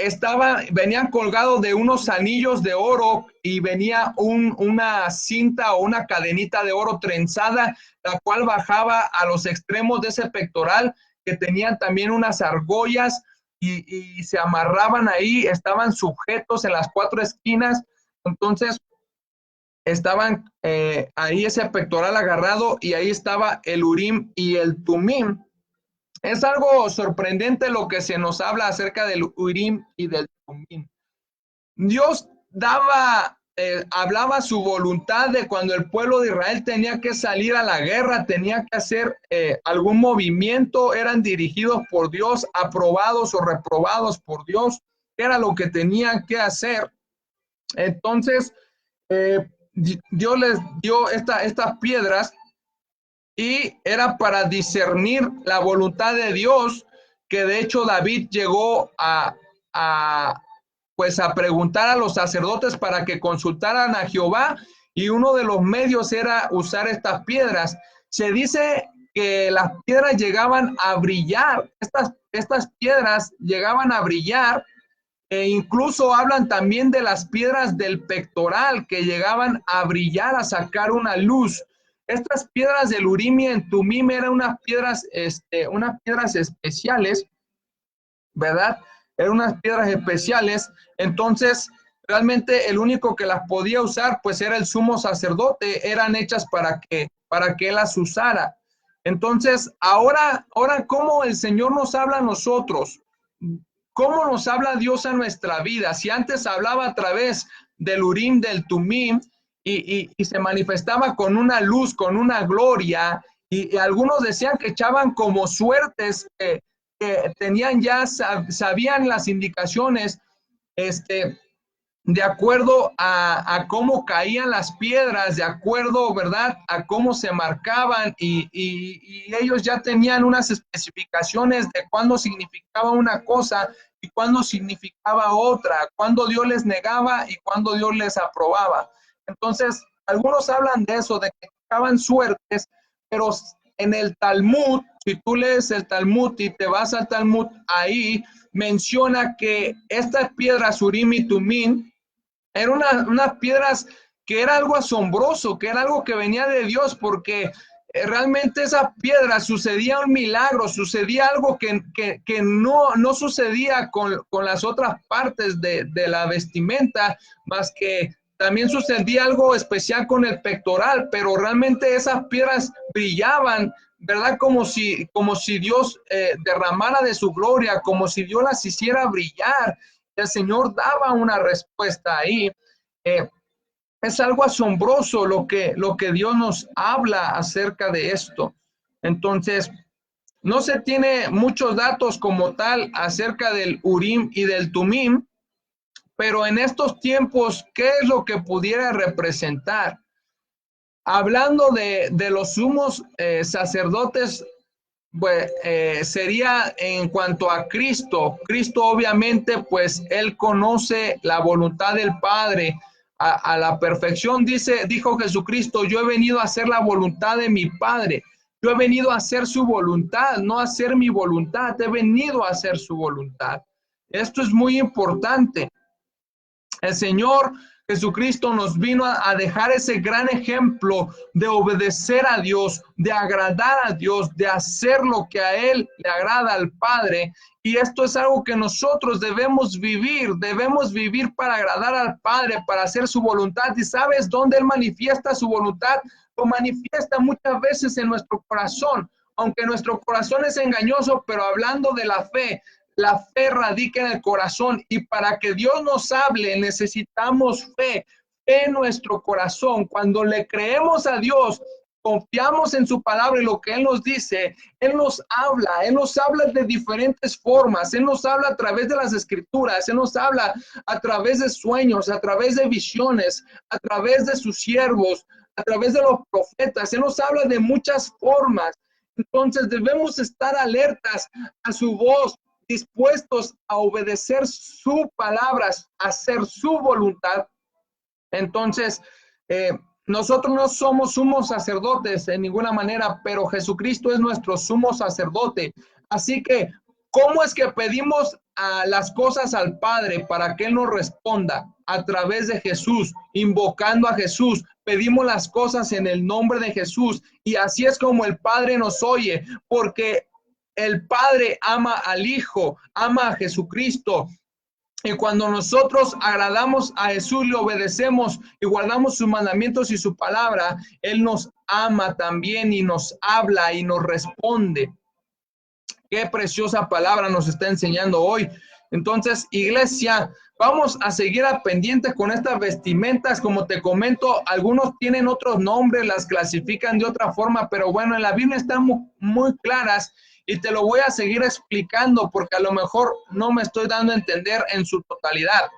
venían colgados de unos anillos de oro, y venía una cinta o una cadenita de oro trenzada, la cual bajaba a los extremos de ese pectoral, que tenían también unas argollas y se amarraban ahí, estaban sujetos en las 4 esquinas. Entonces estaban ahí ese pectoral agarrado, y ahí estaba el Urim y el Tumim. Es algo sorprendente lo que se nos habla acerca del Urim y del Tumim. Dios hablaba su voluntad de cuando el pueblo de Israel tenía que salir a la guerra, tenía que hacer algún movimiento, eran dirigidos por Dios, aprobados o reprobados por Dios, era lo que tenían que hacer. Entonces, Dios les dio estas piedras, y era para discernir la voluntad de Dios, que de hecho David llegó pues a preguntar a los sacerdotes para que consultaran a Jehová, y uno de los medios era usar estas piedras. Se dice que las piedras llegaban a brillar, estas piedras llegaban a brillar, e incluso hablan también de las piedras del pectoral que llegaban a brillar, a sacar una luz. Estas piedras del Urim y el Tumim eran unas piedras especiales, ¿verdad? Eran unas piedras especiales. Entonces, realmente el único que las podía usar, pues era el sumo sacerdote. Eran hechas para que él las usara. Entonces, ahora, ¿cómo el Señor nos habla a nosotros? ¿Cómo nos habla Dios a nuestra vida? Si antes hablaba a través del Urim, del Tumim, y se manifestaba con una luz, con una gloria, y algunos decían que echaban como suertes, que tenían ya, sabían las indicaciones, de acuerdo a cómo caían las piedras, de acuerdo, ¿verdad?, a cómo se marcaban y ellos ya tenían unas especificaciones de cuándo significaba una cosa y cuándo significaba otra, cuándo Dios les negaba y cuándo Dios les aprobaba. Entonces, algunos hablan de eso, de que tocaban suertes, pero en el Talmud, si tú lees el Talmud y te vas al Talmud, ahí menciona que estas piedras Urim y Tumim eran unas piedras que era algo asombroso, que era algo que venía de Dios, porque realmente esa piedra sucedía un milagro, sucedía algo que no sucedía con las otras partes de la vestimenta, más que también sucedía algo especial con el pectoral, pero realmente esas piedras brillaban, ¿verdad? Como si Dios derramara de su gloria, como si Dios las hiciera brillar. El Señor daba una respuesta ahí. Eh, es algo asombroso lo que Dios nos habla acerca de esto. Entonces, no se tiene muchos datos como tal acerca del Urim y del Tumim, pero en estos tiempos, ¿qué es lo que pudiera representar? Hablando de los sumos sacerdotes, pues, sería en cuanto a Cristo. Cristo obviamente, pues él conoce la voluntad del Padre a la perfección. Dijo Jesucristo, yo he venido a hacer la voluntad de mi Padre. Yo he venido a hacer su voluntad, no a hacer mi voluntad. He venido a hacer su voluntad. Esto es muy importante. El Señor Jesucristo nos vino a dejar ese gran ejemplo de obedecer a Dios, de agradar a Dios, de hacer lo que a Él le agrada al Padre. Y esto es algo que nosotros debemos vivir para agradar al Padre, para hacer su voluntad. ¿Y sabes dónde Él manifiesta su voluntad? Lo manifiesta muchas veces en nuestro corazón, aunque nuestro corazón es engañoso, pero hablando de la fe radica en el corazón y para que Dios nos hable necesitamos fe en nuestro corazón. Cuando le creemos a Dios, confiamos en su palabra y lo que Él nos dice, Él nos habla de diferentes formas, Él nos habla a través de las escrituras, Él nos habla a través de sueños, a través de visiones, a través de sus siervos, a través de los profetas, Él nos habla de muchas formas. Entonces debemos estar alertas a su voz, dispuestos a obedecer su palabra, a hacer su voluntad. Entonces, nosotros no somos sumos sacerdotes en ninguna manera, pero Jesucristo es nuestro sumo sacerdote. Así que, ¿cómo es que pedimos a las cosas al Padre para que Él nos responda? A través de Jesús, invocando a Jesús. Pedimos las cosas en el nombre de Jesús y así es como el Padre nos oye, porque el Padre ama al Hijo, ama a Jesucristo. Y cuando nosotros agradamos a Jesús, le obedecemos y guardamos sus mandamientos y su palabra, Él nos ama también y nos habla y nos responde. Qué preciosa palabra nos está enseñando hoy. Entonces, iglesia, vamos a seguir a pendiente con estas vestimentas. Como te comento, algunos tienen otros nombres, las clasifican de otra forma, pero bueno, en la Biblia están muy claras y te lo voy a seguir explicando porque a lo mejor no me estoy dando a entender en su totalidad.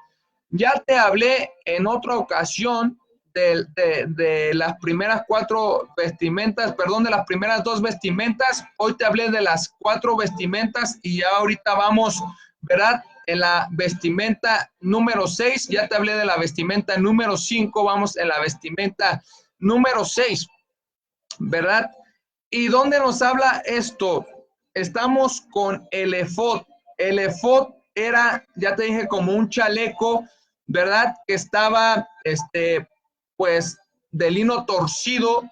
Ya te hablé en otra ocasión de las primeras cuatro vestimentas, perdón, de las primeras dos vestimentas. Hoy te hablé de las cuatro vestimentas y ya ahorita vamos, ¿verdad? En la vestimenta número 6, ya te hablé de la vestimenta número 5, vamos en la vestimenta número 6, ¿verdad? ¿Y dónde nos habla esto? Estamos con el efod. El efod era, ya te dije, como un chaleco, ¿verdad? Que estaba, pues, de lino torcido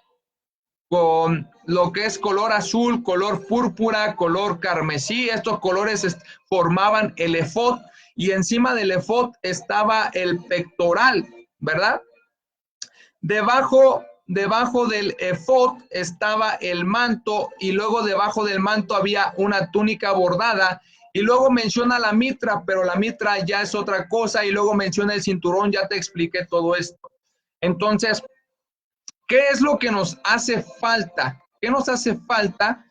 con lo que es color azul, color púrpura, color carmesí. Estos colores formaban el efod y encima del efod estaba el pectoral, ¿verdad? Debajo del efod estaba el manto y luego debajo del manto había una túnica bordada y luego menciona la mitra, pero la mitra ya es otra cosa y luego menciona el cinturón, ya te expliqué todo esto. Entonces, ¿qué es lo que nos hace falta? ¿Qué nos hace falta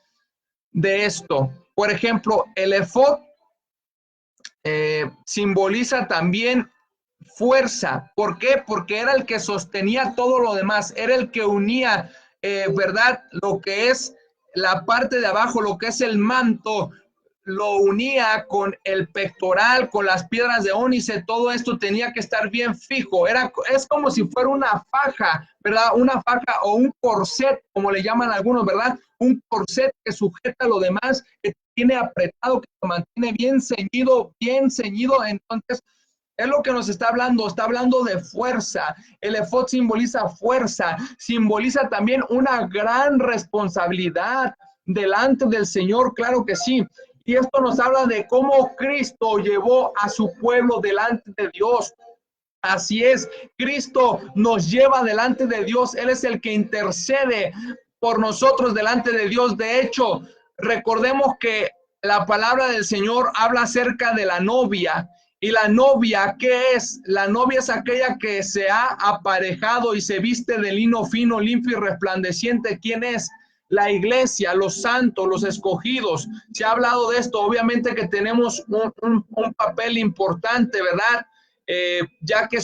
de esto? Por ejemplo, el efod simboliza también fuerza. ¿Por qué? Porque era el que sostenía todo lo demás, era el que unía, ¿verdad? Lo que es la parte de abajo, lo que es el manto, lo unía con el pectoral, con las piedras de ónice, todo esto tenía que estar bien fijo. Es como si fuera una faja, ¿verdad? Una faja o un corset, como le llaman algunos, ¿verdad? Un corset que sujeta lo demás, que tiene apretado, que lo mantiene bien ceñido, bien ceñido. Entonces, es lo que nos está hablando de fuerza. El efod simboliza fuerza, simboliza también una gran responsabilidad delante del Señor, claro que sí. Y esto nos habla de cómo Cristo llevó a su pueblo delante de Dios. Así es, Cristo nos lleva delante de Dios, Él es el que intercede por nosotros delante de Dios. De hecho, recordemos que la palabra del Señor habla acerca de la novia. Y la novia, ¿qué es? La novia es aquella que se ha aparejado y se viste de lino fino, limpio y resplandeciente. ¿Quién es? La iglesia, los santos, los escogidos. Se ha hablado de esto, obviamente que tenemos un papel importante, ¿verdad? Ya que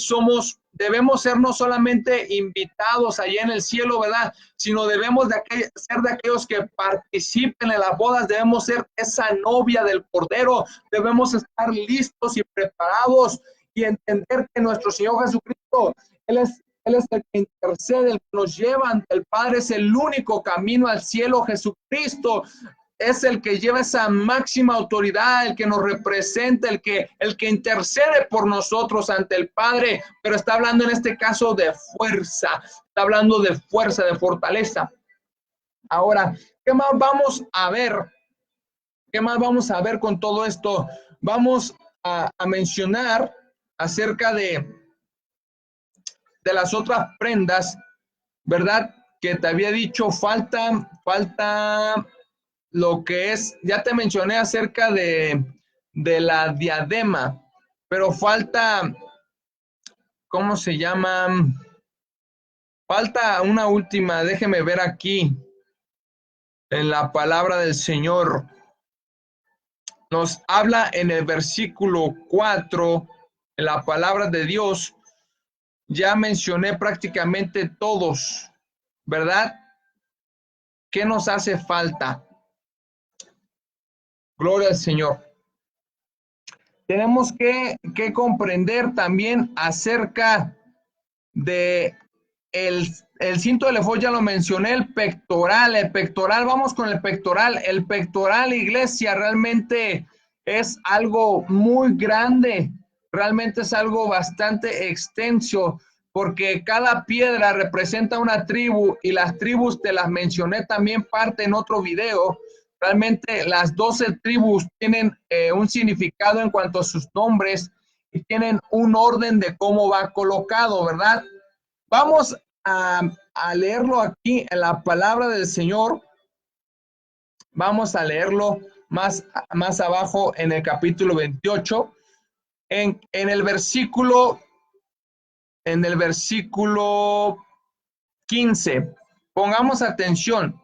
debemos ser no solamente invitados allá en el cielo, ¿verdad? Sino debemos ser de aquellos que participen en las bodas, debemos ser esa novia del Cordero, debemos estar listos y preparados y entender que nuestro Señor Jesucristo, Él es el que intercede, el que nos lleva ante el Padre, es el único camino al cielo. Jesucristo es el que lleva esa máxima autoridad, el que nos representa, el que intercede por nosotros ante el Padre, pero está hablando en este caso de fuerza, está hablando de fuerza, de fortaleza. Ahora, ¿qué más vamos a ver? ¿Qué más vamos a ver con todo esto? Vamos a mencionar acerca de las otras prendas, ¿verdad? Que te había dicho, falta lo que es, ya te mencioné acerca de la diadema, pero falta, ¿cómo se llama? Falta una última, déjeme ver aquí, en la palabra del Señor. Nos habla en el versículo 4, en la palabra de Dios, ya mencioné prácticamente todos, ¿verdad? ¿Qué nos hace falta? Gloria al Señor. Tenemos que comprender también acerca de el cinto del efod, ya lo mencioné, el pectoral, vamos con el pectoral, iglesia, realmente es algo muy grande, realmente es algo bastante extenso, porque cada piedra representa una tribu y las tribus te las mencioné también parte en otro video. Realmente las 12 tribus tienen un significado en cuanto a sus nombres y tienen un orden de cómo va colocado, ¿verdad? Vamos a leerlo aquí en la palabra del Señor. Vamos a leerlo más abajo en el capítulo 28, en el versículo 15. Pongamos atención.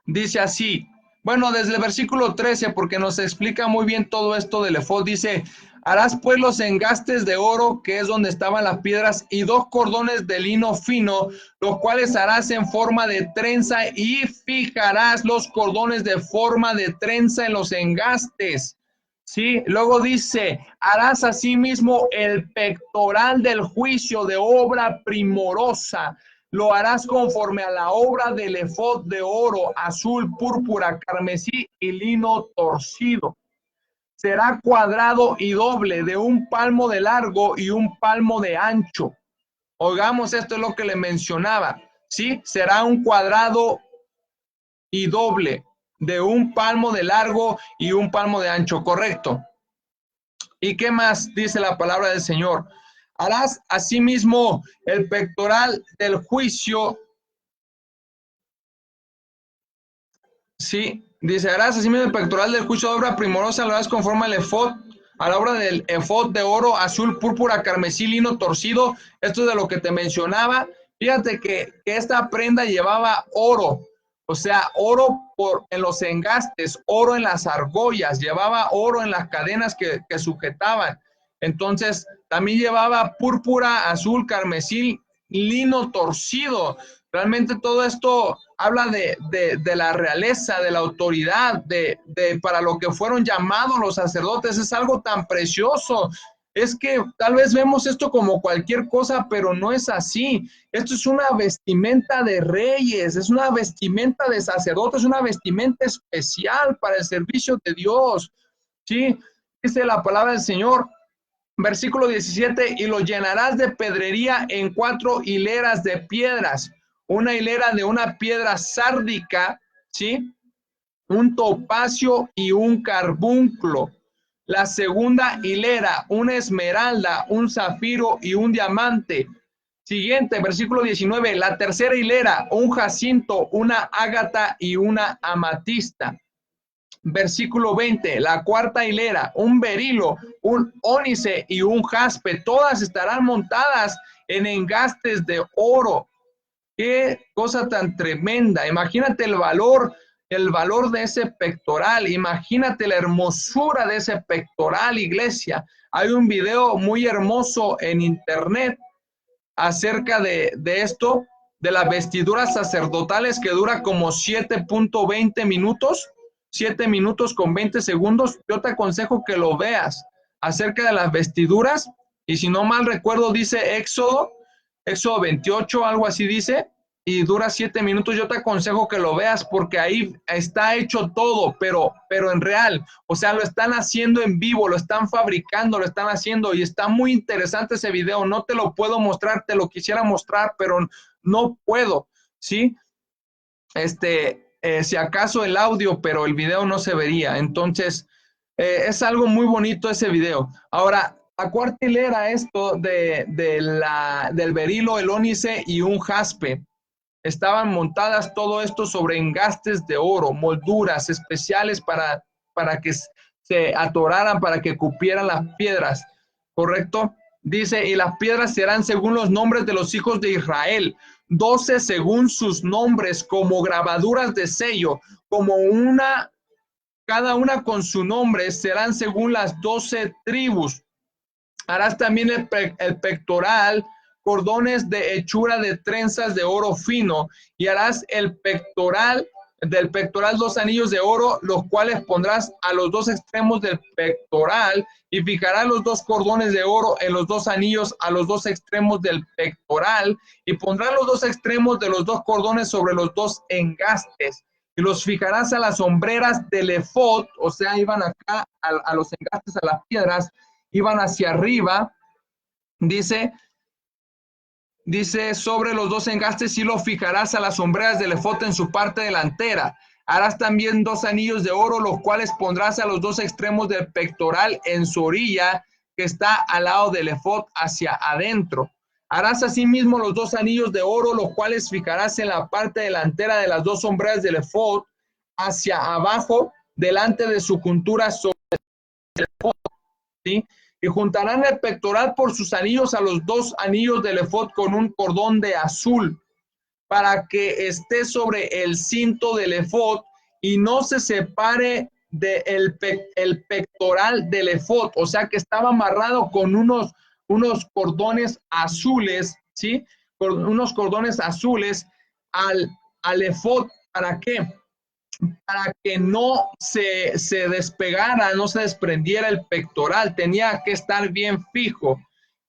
Dice así, bueno, desde el versículo 13, porque nos explica muy bien todo esto del efod. Dice, harás pues los engastes de oro, que es donde estaban las piedras, y 2 cordones de lino fino, los cuales harás en forma de trenza, y fijarás los cordones de forma de trenza en los engastes. ¿Sí? Luego dice, harás asimismo el pectoral del juicio de obra primorosa. Lo harás conforme a la obra del efod de oro, azul, púrpura, carmesí y lino torcido. Será cuadrado y doble, de 1 palmo de largo y 1 palmo de ancho. Oigamos, esto es lo que le mencionaba, ¿sí? Será un cuadrado y doble, de 1 palmo de largo y 1 palmo de ancho, correcto. ¿Y qué más dice la palabra del Señor? Harás asimismo el pectoral del juicio. Sí, dice, harás asimismo el pectoral del juicio de obra primorosa, lo harás conforme al efod, a la obra del efod de oro, azul, púrpura, carmesí, lino torcido. Esto es de lo que te mencionaba. Fíjate que esta prenda llevaba oro, o sea, oro en los engastes, oro en las argollas, llevaba oro en las cadenas que sujetaban. Entonces, también llevaba púrpura, azul, carmesí, lino torcido. Realmente todo esto habla de la realeza, de la autoridad, para lo que fueron llamados los sacerdotes. Es algo tan precioso. Es que tal vez vemos esto como cualquier cosa, pero no es así. Esto es una vestimenta de reyes, es una vestimenta de sacerdotes, una vestimenta especial para el servicio de Dios. ¿Sí? Dice la palabra del Señor. Versículo 17, y lo llenarás de pedrería en 4 hileras de piedras, una hilera de una piedra sárdica, ¿sí? Un topacio y un carbunclo. La segunda hilera, una esmeralda, un zafiro y un diamante. Siguiente, versículo 19, la tercera hilera, un jacinto, una ágata y una amatista. Versículo 20, la cuarta hilera, un berilo, un ónice y un jaspe, todas estarán montadas en engastes de oro. Qué cosa tan tremenda. Imagínate el valor de ese pectoral, imagínate la hermosura de ese pectoral, iglesia. Hay un video muy hermoso en internet acerca de esto, de las vestiduras sacerdotales, que dura como 7.20 minutos, 7 minutos con 20 segundos. Yo te aconsejo que lo veas acerca de las vestiduras, y si no mal recuerdo dice Éxodo 28, algo así dice, y dura 7 minutos. Yo te aconsejo que lo veas porque ahí está hecho todo, pero en real. O sea, lo están haciendo en vivo, lo están fabricando, lo están haciendo, y está muy interesante ese video. No te lo puedo mostrar, te lo quisiera mostrar, pero no puedo, ¿sí? Si acaso el audio, pero el video no se vería. Entonces, es algo muy bonito ese video. Ahora, la cuarta hilera, esto del berilo, el ónice y un jaspe. Estaban montadas todo esto sobre engastes de oro, molduras especiales para que se atoraran, para que cupieran las piedras, ¿correcto? Dice, y las piedras serán según los nombres de los hijos de Israel, 12 según sus nombres, como grabaduras de sello, como cada una con su nombre, serán según las 12 tribus. Harás también el pectoral, cordones de hechura de trenzas de oro fino, y harás del pectoral 2 anillos de oro, los cuales pondrás a los 2 extremos del pectoral, y fijarás los 2 cordones de oro en los 2 anillos a los 2 extremos del pectoral, y pondrás los 2 extremos de los 2 cordones sobre los 2 engastes, y los fijarás a las sombreras del efod. O sea, iban acá a los engastes, a las piedras, iban hacia arriba. Dice, sobre los 2 engastes, y lo fijarás a las sombreras del efod en su parte delantera. Harás también 2 anillos de oro, los cuales pondrás a los 2 extremos del pectoral en su orilla, que está al lado del efod hacia adentro. Harás asimismo los 2 anillos de oro, los cuales fijarás en la parte delantera de las 2 sombreras del efod hacia abajo, delante de su juntura sobre el efod, ¿sí? Y juntarán el pectoral por sus anillos a los 2 anillos del efod con un cordón de azul, para que esté sobre el cinto del efod y no se separe el pectoral del efod. O sea, que estaba amarrado con unos cordones azules, ¿sí? Con unos cordones azules al efod. ¿Para qué? Para que no se despegara, no se desprendiera el pectoral, tenía que estar bien fijo.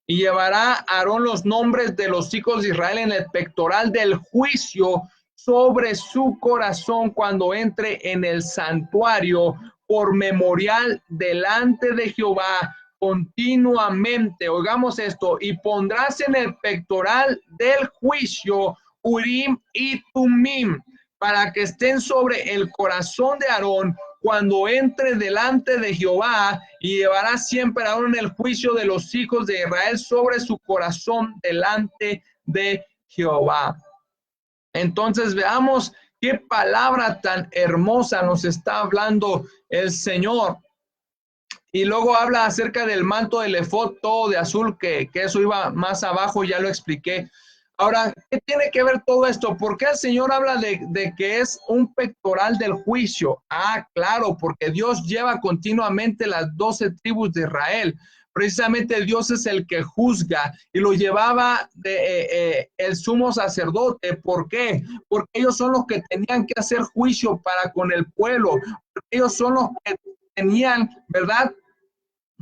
Y llevará Aarón los nombres de los hijos de Israel en el pectoral del juicio sobre su corazón cuando entre en el santuario, por memorial delante de Jehová continuamente. Oigamos esto: y pondrás en el pectoral del juicio Urim y Tumim, para que estén sobre el corazón de Aarón cuando entre delante de Jehová, y llevará siempre a Aarón el juicio de los hijos de Israel sobre su corazón delante de Jehová. Entonces veamos qué palabra tan hermosa nos está hablando el Señor. Y luego habla acerca del manto del efod, todo de azul, que eso iba más abajo, ya lo expliqué. Ahora, ¿qué tiene que ver todo esto? ¿Por qué el Señor habla de que es un pectoral del juicio? Ah, claro, porque Dios lleva continuamente las 12 tribus de Israel. precisamente Dios es el que juzga, y lo llevaba el sumo sacerdote. ¿Por qué? Porque ellos son los que tenían que hacer juicio para con el pueblo, porque ellos son los que tenían, ¿verdad?,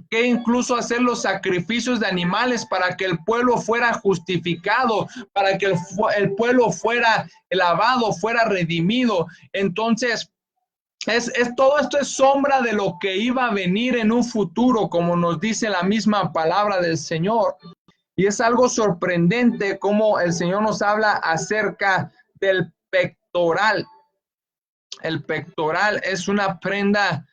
que incluso hacer los sacrificios de animales para que el pueblo fuera justificado, para que el pueblo fuera lavado, fuera redimido. Entonces, todo esto es sombra de lo que iba a venir en un futuro, como nos dice la misma palabra del Señor. Y es algo sorprendente cómo el Señor nos habla acerca del pectoral. El pectoral es una prenda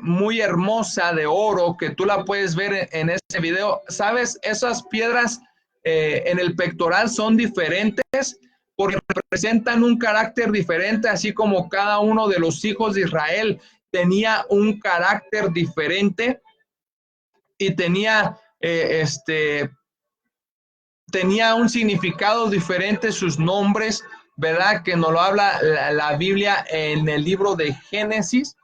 muy hermosa de oro que tú la puedes ver en este video. ¿Sabes? Esas piedras en el pectoral son diferentes porque representan un carácter diferente, así como cada uno de los hijos de Israel tenía un carácter diferente y tenía tenía un significado diferente sus nombres, ¿verdad? Que nos lo habla la Biblia en el libro de Génesis,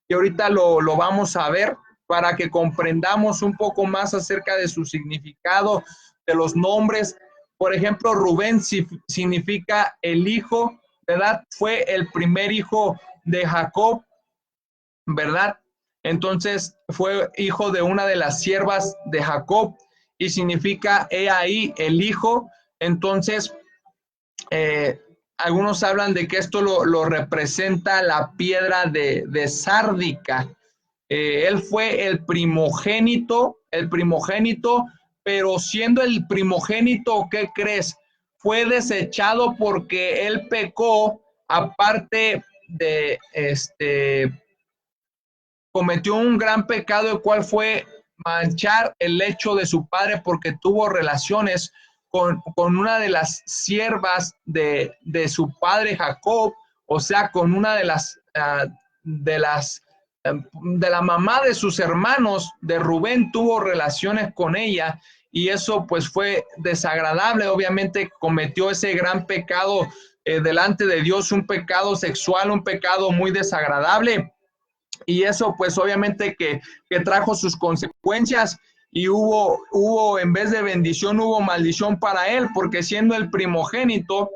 y ahorita lo vamos a ver para que comprendamos un poco más acerca de su significado, de los nombres. Por ejemplo, Rubén significa el hijo, ¿verdad? Fue el primer hijo de Jacob, ¿verdad? Entonces fue hijo de una de las siervas de Jacob y significa he ahí el hijo. Entonces, algunos hablan de que esto lo representa la piedra de sárdica. Él fue el primogénito, pero siendo el primogénito, ¿qué crees? Fue desechado porque él pecó, aparte de cometió un gran pecado, el cual fue manchar el lecho de su padre porque tuvo relaciones con una de las siervas de su padre Jacob, o sea, con una de la mamá de sus hermanos de Rubén, tuvo relaciones con ella, y eso pues fue desagradable. Obviamente cometió ese gran pecado delante de Dios, un pecado sexual, un pecado muy desagradable. Y eso pues obviamente que trajo sus consecuencias, y hubo en vez de bendición, hubo maldición para él, porque siendo el primogénito,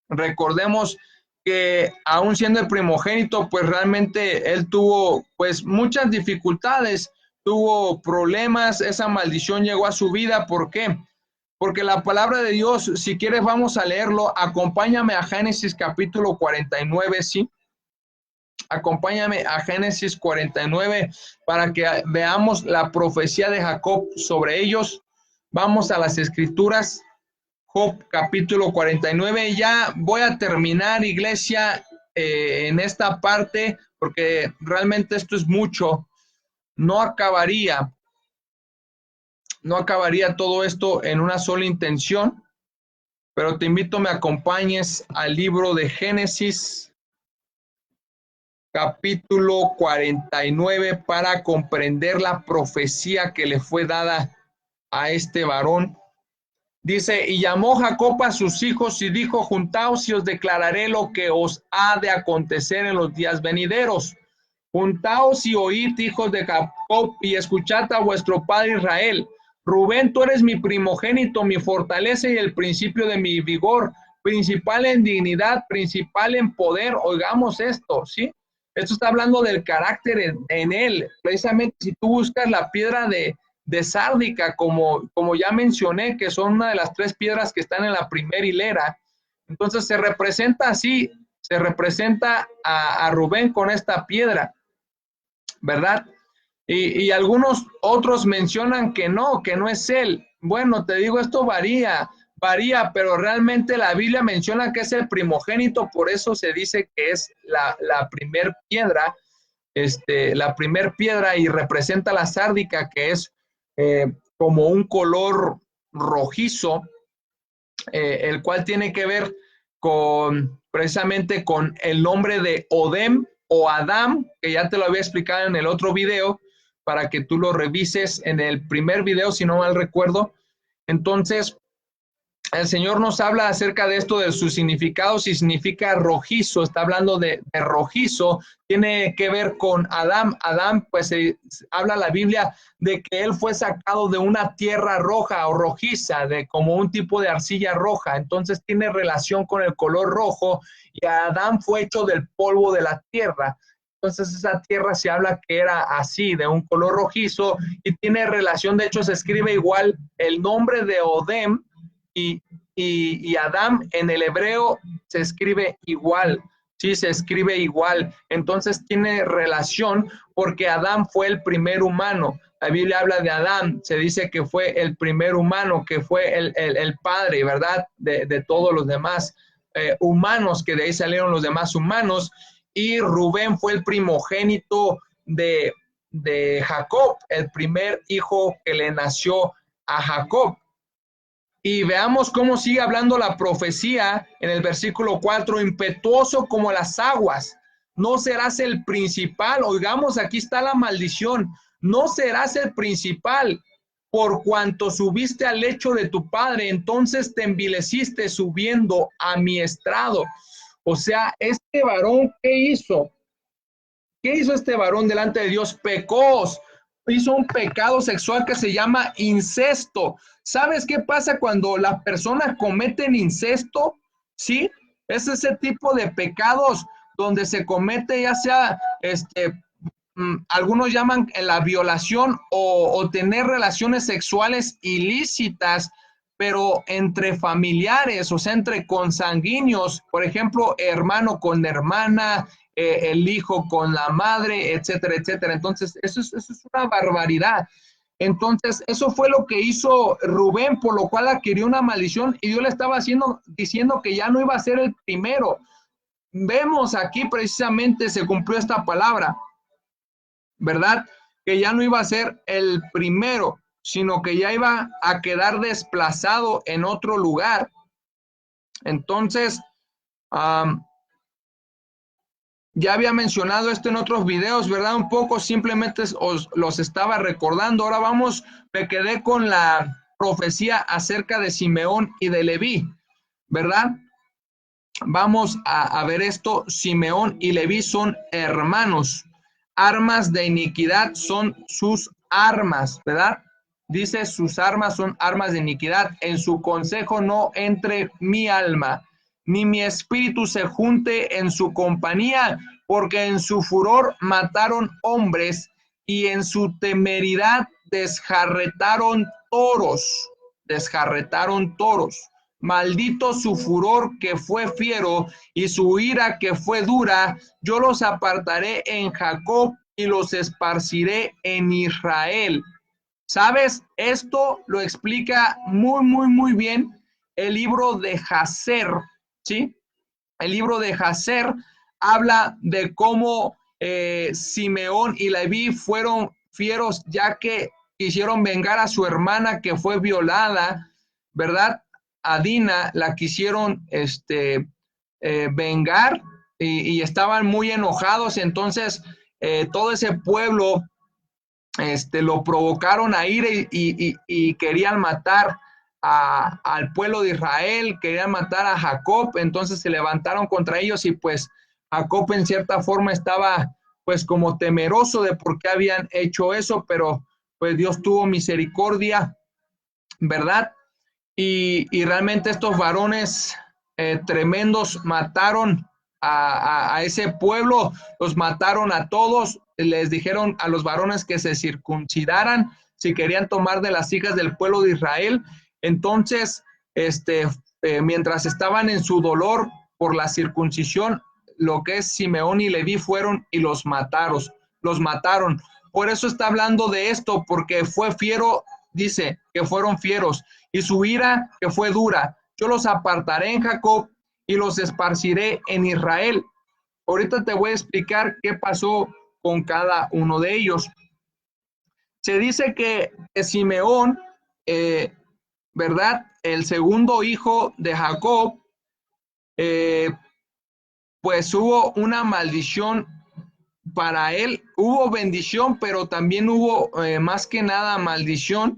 recordemos que aún siendo el primogénito, pues realmente él tuvo pues muchas dificultades, tuvo problemas, esa maldición llegó a su vida. ¿Por qué? Porque la palabra de Dios, si quieres vamos a leerlo, acompáñame a Génesis capítulo 49, ¿sí? Acompáñame a Génesis 49 para que veamos la profecía de Jacob sobre ellos. Vamos a las escrituras, Job capítulo 49. Ya voy a terminar, iglesia, en esta parte, porque realmente esto es mucho. No acabaría todo esto en una sola intención, pero te invito a me acompañes al libro de Génesis capítulo 49 para comprender la profecía que le fue dada a este varón. Dice, y llamó Jacob a sus hijos y dijo, juntaos y os declararé lo que os ha de acontecer en los días venideros. Juntaos y oíd, hijos de Jacob, y escuchad a vuestro padre Israel. Rubén, tú eres mi primogénito, mi fortaleza y el principio de mi vigor, principal en dignidad, principal en poder. Oigamos esto, ¿sí? Esto está hablando del carácter en él. Precisamente si tú buscas la piedra de sárdica, como ya mencioné, que son una de las 3 piedras que están en la primera hilera, entonces se representa así, se representa a Rubén con esta piedra, ¿verdad? Y algunos otros mencionan que no es él. Bueno, te digo, esto varía, pero realmente la Biblia menciona que es el primogénito, por eso se dice que es la primer piedra, la primer piedra, y representa la sárdica, que es como un color rojizo, el cual tiene que ver precisamente con el nombre de Odem o Adam, que ya te lo había explicado en el otro video, para que tú lo revises en el primer video, si no mal recuerdo. Entonces, el Señor nos habla acerca de esto, de su significado, si significa rojizo, está hablando de rojizo, tiene que ver con Adán. Adán, pues habla la Biblia de que él fue sacado de una tierra roja o rojiza, de como un tipo de arcilla roja, entonces tiene relación con el color rojo, y Adán fue hecho del polvo de la tierra. Entonces esa tierra se habla que era así, de un color rojizo, y tiene relación, de hecho se escribe igual el nombre de Odem, y, y Adam en el hebreo se escribe igual, sí, se escribe igual. Entonces tiene relación porque Adán fue el primer humano. La Biblia habla de Adán, se dice que fue el primer humano, que fue el padre, ¿verdad? De todos los demás humanos, que de ahí salieron los demás humanos. Y Rubén fue el primogénito de Jacob, el primer hijo que le nació a Jacob. Y veamos cómo sigue hablando la profecía en el versículo 4, impetuoso como las aguas, no serás el principal. Oigamos, aquí está la maldición, no serás el principal, por cuanto subiste al lecho de tu padre, entonces te envileciste subiendo a mi estrado. O sea, este varón, ¿qué hizo? ¿Qué hizo este varón delante de Dios? Pecó, hizo un pecado sexual que se llama incesto. ¿Sabes qué pasa cuando las personas cometen incesto? Sí, es ese tipo de pecados donde se comete ya sea, algunos llaman la violación o tener relaciones sexuales ilícitas, pero entre familiares, o sea, entre consanguíneos, por ejemplo, hermano con hermana, el hijo con la madre, etcétera, etcétera. Entonces, eso es una barbaridad. Entonces, eso fue lo que hizo Rubén, por lo cual adquirió una maldición, y Dios le estaba diciendo que ya no iba a ser el primero. Vemos aquí precisamente se cumplió esta palabra, ¿verdad? Que ya no iba a ser el primero, sino que ya iba a quedar desplazado en otro lugar. Entonces, ya había mencionado esto en otros videos, ¿verdad? Un poco, simplemente os los estaba recordando. Ahora vamos, me quedé con la profecía acerca de Simeón y de Leví, ¿verdad? Vamos a ver esto. Simeón y Leví son hermanos. Armas de iniquidad son sus armas, ¿verdad? Dice, sus armas son armas de iniquidad. En su consejo no entre mi alma, ni mi espíritu se junte en su compañía, porque en su furor mataron hombres y en su temeridad desjarretaron toros. Desjarretaron toros. Maldito su furor que fue fiero y su ira que fue dura. Yo los apartaré en Jacob y los esparciré en Israel. ¿Sabes? Esto lo explica muy, muy, muy bien el libro de Jacer, ¿sí? El libro de Jacer habla de cómo Simeón y Leví fueron fieros ya que quisieron vengar a su hermana que fue violada, ¿verdad? A Dina la quisieron vengar, y estaban muy enojados. Entonces todo ese pueblo lo provocaron a ir y querían matar al pueblo de Israel, querían matar a Jacob. Entonces se levantaron contra ellos, y pues Jacob en cierta forma estaba pues como temeroso de por qué habían hecho eso, pero pues Dios tuvo misericordia, ¿verdad? Y realmente estos varones tremendos mataron a ese pueblo, los mataron a todos. Les dijeron a los varones que se circuncidaran si querían tomar de las hijas del pueblo de Israel. Entonces, mientras estaban en su dolor por la circuncisión, lo que es Simeón y Leví fueron y los mataron, los mataron. Por eso está hablando de esto, porque fue fiero, dice que fueron fieros, y su ira que fue dura. Yo los apartaré en Jacob y los esparciré en Israel. Ahorita te voy a explicar qué pasó con cada uno de ellos. Se dice que Simeón, ¿verdad? El segundo hijo de Jacob, eh, pues hubo una maldición para él. Hubo bendición, pero también hubo más que nada maldición,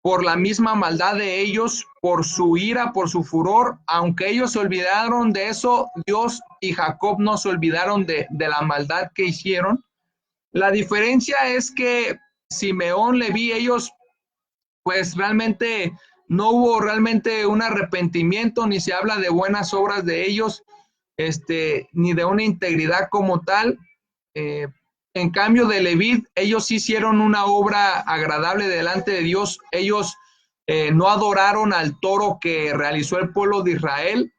por la misma maldad de ellos, por su ira, por su furor. Aunque ellos se olvidaron de eso, Dios y Jacob no se olvidaron de la maldad que hicieron. La diferencia es que Simeón, Leví, ellos pues realmente no hubo realmente un arrepentimiento, ni se habla de buenas obras de ellos, ni de una integridad como tal. En cambio de Leví, ellos hicieron una obra agradable delante de Dios. Ellos no adoraron al toro que realizó el pueblo de Israel.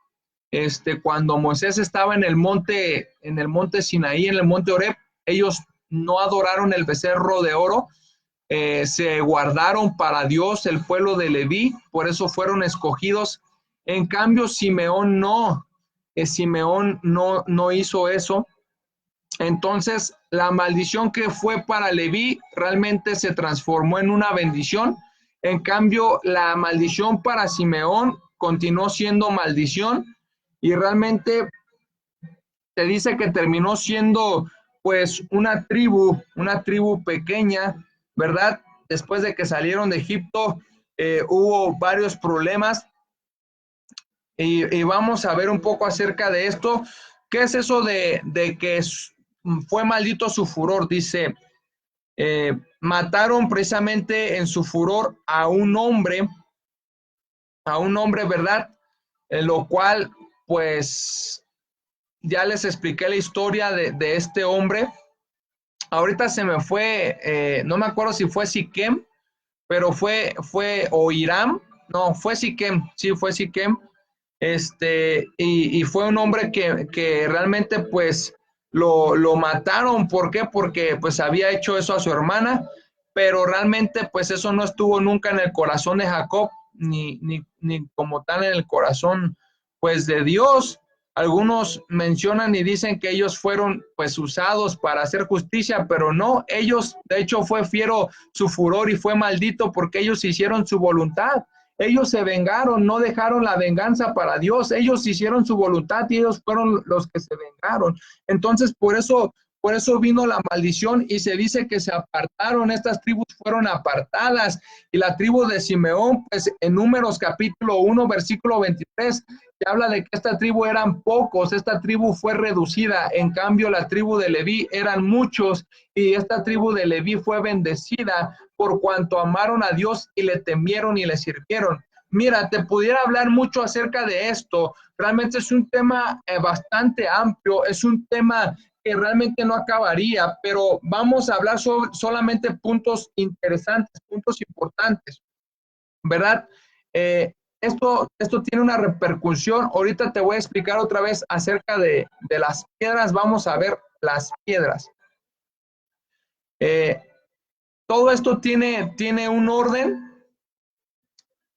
Cuando Moisés estaba en el monte Sinaí, en el monte Horeb, ellos no adoraron el becerro de oro. Se guardaron para Dios el pueblo de Leví, por eso fueron escogidos. En cambio, Simeón no hizo eso. Entonces, la maldición que fue para Leví realmente se transformó en una bendición. En cambio, la maldición para Simeón continuó siendo maldición y realmente te dice que terminó siendo pues una tribu pequeña, ¿verdad? Después de que salieron de Egipto, hubo varios problemas y vamos a ver un poco acerca de esto. ¿Qué es eso de que fue maldito su furor? Dice, mataron precisamente en su furor a un hombre, ¿verdad? Lo cual, pues, ya les expliqué la historia de este hombre. Ahorita se me fue, no me acuerdo si fue Siquem, pero o Hiram, no, fue Siquem, sí, fue Siquem, y fue un hombre que realmente pues lo mataron. ¿Por qué? Porque pues había hecho eso a su hermana, pero realmente pues eso no estuvo nunca en el corazón de Jacob, ni como tal en el corazón pues de Dios. Algunos mencionan y dicen que ellos fueron pues usados para hacer justicia, pero no, ellos, de hecho fue fiero su furor y fue maldito porque ellos hicieron su voluntad. Ellos se vengaron, no dejaron la venganza para Dios. Ellos hicieron su voluntad y ellos fueron los que se vengaron. Entonces, por eso vino la maldición y se dice que se apartaron, estas tribus fueron apartadas. Y la tribu de Simeón, pues en Números capítulo 1, versículo 23, se habla de que esta tribu eran pocos, esta tribu fue reducida. En cambio, la tribu de Leví eran muchos y esta tribu de Leví fue bendecida por cuanto amaron a Dios y le temieron y le sirvieron. Mira, te pudiera hablar mucho acerca de esto. Realmente es un tema bastante amplio, es un tema que realmente no acabaría, pero vamos a hablar solamente puntos interesantes, puntos importantes, ¿verdad? Esto tiene una repercusión. Ahorita te voy a explicar otra vez acerca de las piedras. Vamos a ver las piedras. Todo esto tiene un orden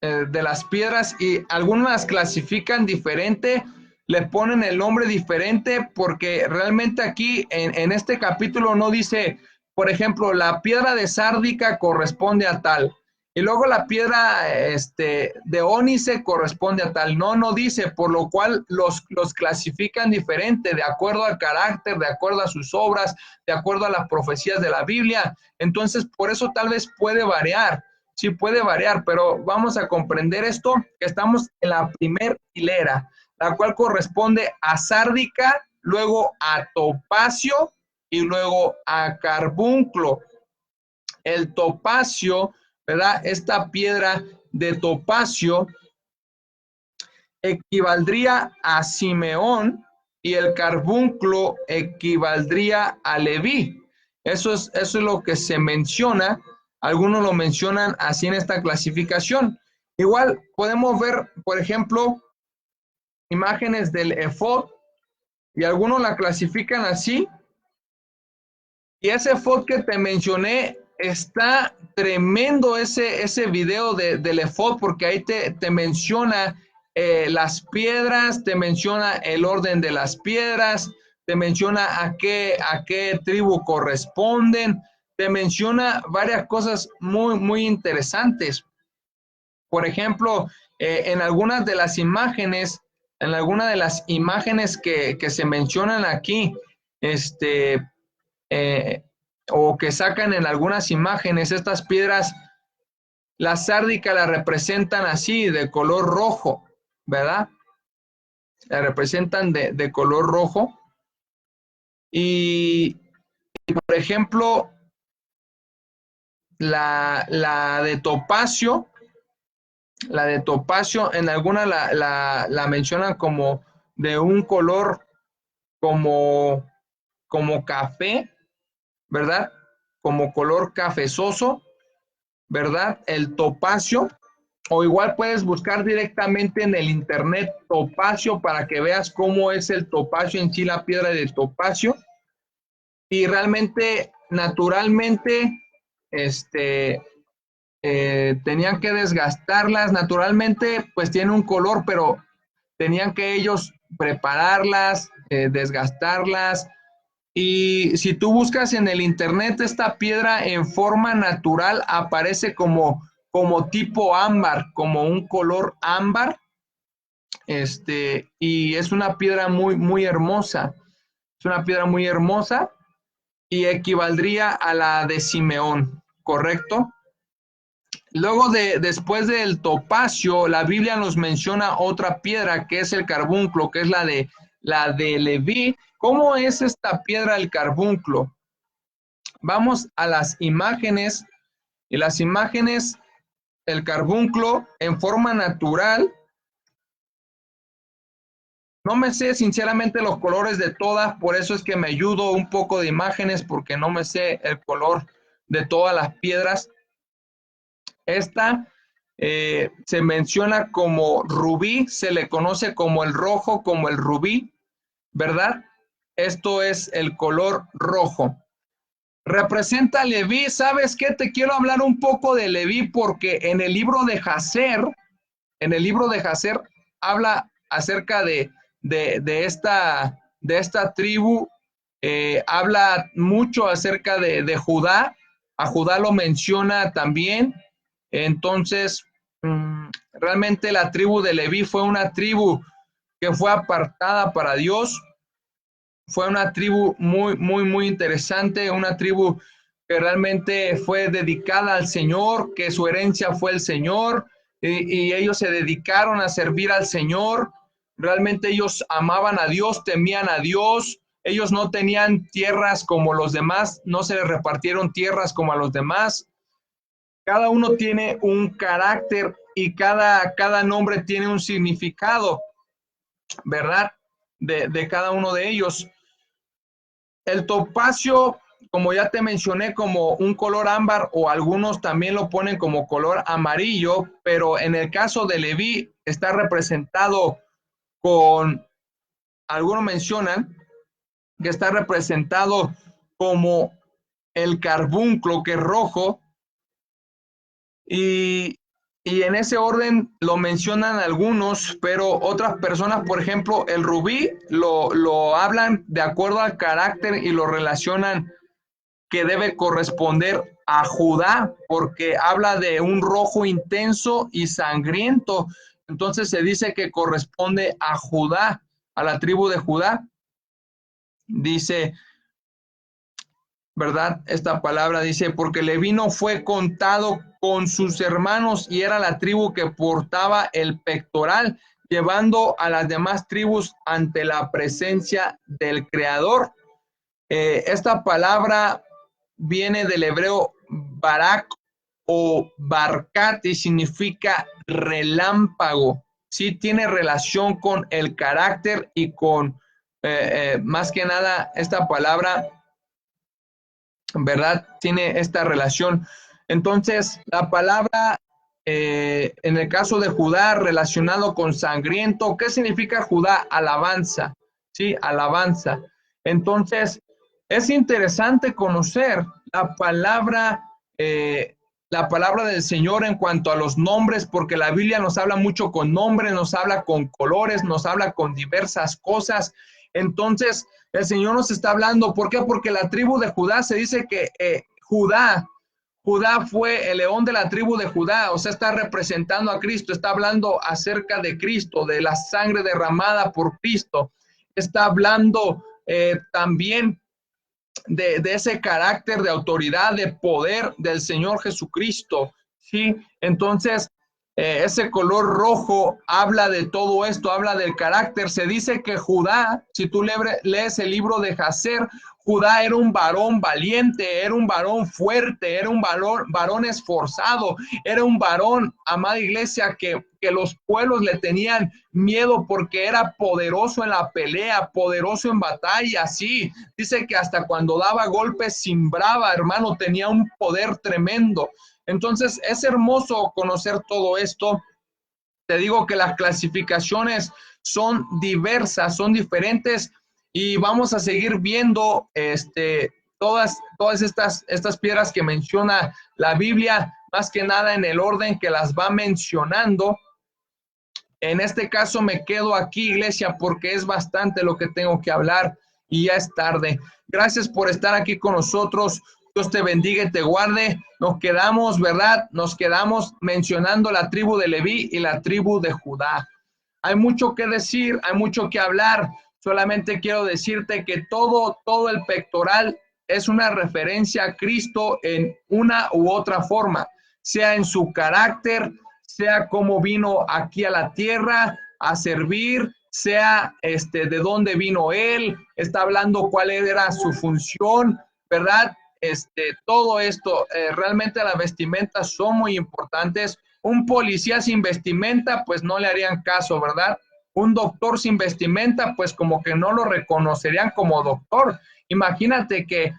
de las piedras y algunas las clasifican diferente, le ponen el nombre diferente porque realmente aquí en este capítulo no dice, por ejemplo, la piedra de sárdica corresponde a tal y luego la piedra de ónice corresponde a tal. No dice, por lo cual los clasifican diferente de acuerdo al carácter, de acuerdo a sus obras, de acuerdo a las profecías de la Biblia. Entonces, por eso tal vez puede variar. Sí puede variar, pero vamos a comprender esto, que estamos en la primer hilera, la cual corresponde a sárdica, luego a topacio y luego a carbunclo. El topacio, ¿verdad? Esta piedra de topacio equivaldría a Simeón y el carbunclo equivaldría a Leví. Eso es lo que se menciona. Algunos lo mencionan así en esta clasificación. Igual podemos ver, por ejemplo, imágenes del efod y algunos la clasifican así. Y ese efod que te mencioné, está tremendo ese video del efod porque ahí te menciona las piedras, te menciona el orden de las piedras, te menciona a qué tribu corresponden, te menciona varias cosas muy, muy interesantes. Por ejemplo, en algunas de las imágenes, que se mencionan aquí, o que sacan en algunas imágenes, estas piedras La sárdica la representan así, de color rojo, ¿verdad? La representan de color rojo. Y, por ejemplo, la de topacio, en alguna la mencionan como de un color como, como café, ¿verdad? Como color cafezoso, ¿verdad? El topacio, o igual puedes buscar directamente en el internet topacio para que veas cómo es el topacio en sí, la piedra de topacio. Y realmente, naturalmente, tenían que desgastarlas. Naturalmente, pues tiene un color, pero tenían que ellos prepararlas, desgastarlas. Y si tú buscas en el internet esta piedra en forma natural, aparece como tipo ámbar, como un color ámbar. Y es una piedra muy, muy hermosa. Es una piedra muy hermosa y equivaldría a la de Simeón, ¿correcto? Luego después del topacio, la Biblia nos menciona otra piedra que es el carbunclo, que es la de Leví. ¿Cómo es esta piedra el carbunclo? Vamos a las imágenes, y las imágenes, el carbunclo en forma natural. No me sé sinceramente los colores de todas, por eso es que me ayudo un poco de imágenes, porque no me sé el color de todas las piedras. Esta se menciona como rubí, se le conoce como el rojo, como el rubí, ¿verdad? Esto es el color rojo. Representa a Leví. ¿Sabes qué? Te quiero hablar un poco de Leví porque en el libro de Jacer habla acerca de esta tribu, habla mucho acerca de Judá. A Judá lo menciona también. Entonces, realmente la tribu de Leví fue una tribu que fue apartada para Dios. Fue una tribu muy, muy, muy interesante, una tribu que realmente fue dedicada al Señor, que su herencia fue el Señor, y ellos se dedicaron a servir al Señor. Realmente ellos amaban a Dios, temían a Dios. Ellos no tenían tierras como los demás, no se les repartieron tierras como a los demás. Cada uno tiene un carácter y cada nombre tiene un significado, ¿verdad? De cada uno de ellos. El topacio, como ya te mencioné, como un color ámbar, o algunos también lo ponen como color amarillo, pero en el caso de Leví está representado con, algunos mencionan que está representado como el carbunclo, que es rojo, y, y en ese orden lo mencionan algunos, pero otras personas, por ejemplo, el rubí lo hablan de acuerdo al carácter y lo relacionan que debe corresponder a Judá, porque habla de un rojo intenso y sangriento. Entonces se dice que corresponde a Judá, a la tribu de Judá. Dice, ¿verdad? Esta palabra dice, porque Leví no fue contado con sus hermanos y era la tribu que portaba el pectoral, llevando a las demás tribus ante la presencia del Creador. Esta palabra viene del hebreo barak o barcat y significa relámpago. Sí, tiene relación con el carácter y con, más que nada, esta palabra, ¿verdad? Tiene esta relación. Entonces, la palabra, en el caso de Judá, relacionado con sangriento, ¿qué significa Judá? Alabanza, ¿sí? Alabanza. Entonces, es interesante conocer la palabra del Señor en cuanto a los nombres, porque la Biblia nos habla mucho con nombres, nos habla con colores, nos habla con diversas cosas. Entonces, el Señor nos está hablando. ¿Por qué? Porque la tribu de Judá se dice que Judá fue el león de la tribu de Judá, o sea, está representando a Cristo, está hablando acerca de Cristo, de la sangre derramada por Cristo, está hablando también de ese carácter de autoridad, de poder del Señor Jesucristo. ¿sí? Entonces, ese color rojo habla de todo esto, habla del carácter. Se dice que Judá, si tú lees el libro de Jacer, Judá era un varón valiente, era un varón fuerte, era un varón esforzado, era un varón, amada iglesia, que los pueblos le tenían miedo porque era poderoso en la pelea, poderoso en batalla, sí. Dice que hasta cuando daba golpes cimbraba, hermano, tenía un poder tremendo. Entonces, es hermoso conocer todo esto. Te digo que las clasificaciones son diversas, son diferentes y vamos a seguir viendo todas estas piedras que menciona la Biblia, más que nada en el orden que las va mencionando. En este caso me quedo aquí, iglesia, porque es bastante lo que tengo que hablar y ya es tarde. Gracias por estar aquí con nosotros. Dios te bendiga y te guarde. Nos quedamos, ¿verdad? Nos quedamos mencionando la tribu de Leví y la tribu de Judá. Hay mucho que decir, hay mucho que hablar. Solamente quiero decirte que todo el pectoral es una referencia a Cristo en una u otra forma, sea en su carácter, sea cómo vino aquí a la tierra a servir, sea de dónde vino él, está hablando cuál era su función, ¿verdad? Todo esto, realmente las vestimentas son muy importantes. Un policía sin vestimenta, pues no le harían caso, ¿verdad? Un doctor sin vestimenta, pues como que no lo reconocerían como doctor. Imagínate que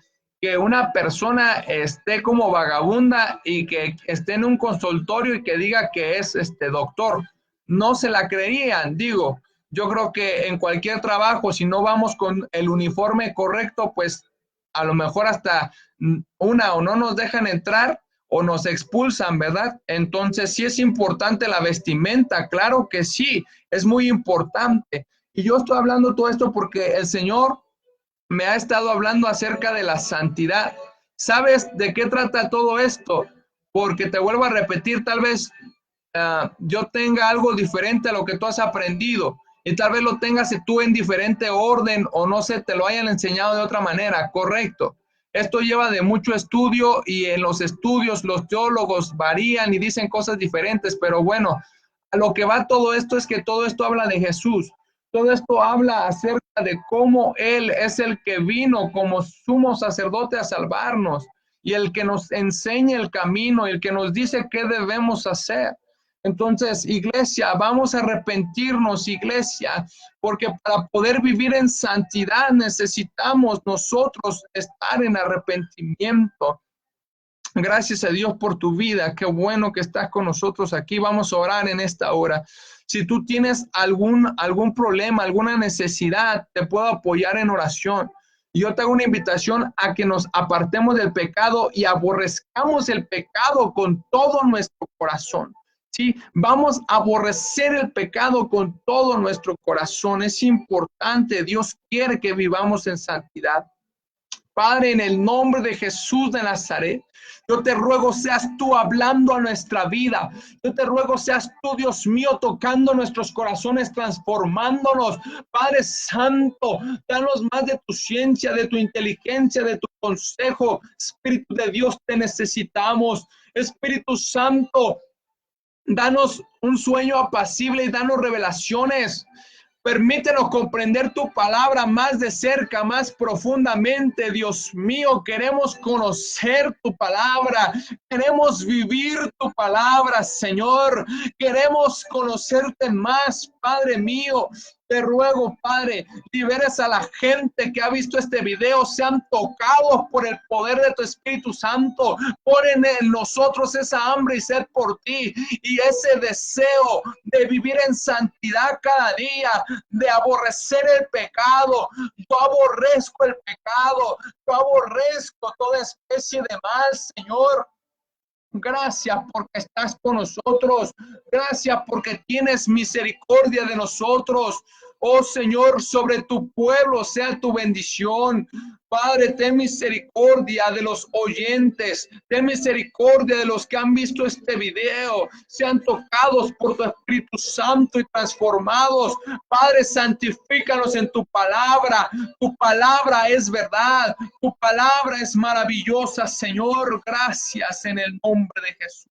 una persona esté como vagabunda y que esté en un consultorio y que diga que es doctor. No se la creerían, digo. Yo creo que en cualquier trabajo, si no vamos con el uniforme correcto, pues a lo mejor hasta una o no nos dejan entrar o nos expulsan, ¿verdad? Entonces sí es importante la vestimenta, claro que sí, es muy importante. Y yo estoy hablando todo esto porque el Señor me ha estado hablando acerca de la santidad. ¿Sabes de qué trata todo esto? Porque te vuelvo a repetir, tal vez yo tenga algo diferente a lo que tú has aprendido y tal vez lo tengas tú en diferente orden o no sé, te lo hayan enseñado de otra manera, correcto. Esto lleva de mucho estudio y en los estudios los teólogos varían y dicen cosas diferentes, pero bueno, a lo que va todo esto es que todo esto habla de Jesús. Todo esto habla acerca de cómo Él es el que vino como sumo sacerdote a salvarnos y el que nos enseña el camino y el que nos dice qué debemos hacer. Entonces, iglesia, vamos a arrepentirnos, iglesia, porque para poder vivir en santidad necesitamos nosotros estar en arrepentimiento. Gracias a Dios por tu vida. Qué bueno que estás con nosotros aquí. Vamos a orar en esta hora. Si tú tienes algún problema, alguna necesidad, te puedo apoyar en oración. Yo te hago una invitación a que nos apartemos del pecado y aborrezcamos el pecado con todo nuestro corazón. Sí, vamos a aborrecer el pecado con todo nuestro corazón. Es importante. Dios quiere que vivamos en santidad. Padre, en el nombre de Jesús de Nazaret, yo te ruego seas tú hablando a nuestra vida. Yo te ruego seas tú, Dios mío, tocando nuestros corazones, transformándonos. Padre Santo, danos más de tu ciencia, de tu inteligencia, de tu consejo. Espíritu de Dios, te necesitamos. Espíritu Santo, danos un sueño apacible y danos revelaciones. Permítenos comprender tu palabra más de cerca, más profundamente. Dios mío, queremos conocer tu palabra. Queremos vivir tu palabra, Señor. Queremos conocerte más, Padre mío. Te ruego, Padre, liberes a la gente que ha visto este video, sean tocados por el poder de tu Espíritu Santo. Ponen en nosotros esa hambre y sed por ti y ese deseo de vivir en santidad cada día, de aborrecer el pecado. Yo aborrezco el pecado, yo aborrezco toda especie de mal, Señor. Gracias porque estás con nosotros. Gracias porque tienes misericordia de nosotros. Oh Señor, sobre tu pueblo sea tu bendición. Padre, ten misericordia de los oyentes. Ten misericordia de los que han visto este video. Sean tocados por tu Espíritu Santo y transformados. Padre, santifícanos en tu palabra. Tu palabra es verdad. Tu palabra es maravillosa, Señor. Gracias en el nombre de Jesús.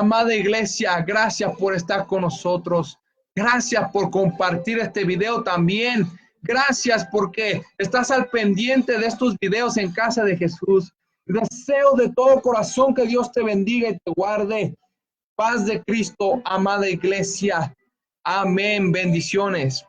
Amada iglesia, gracias por estar con nosotros. Gracias por compartir este video también. Gracias porque estás al pendiente de estos videos en Casa de Jesús. Deseo de todo corazón que Dios te bendiga y te guarde. Paz de Cristo, amada iglesia. Amén. Bendiciones.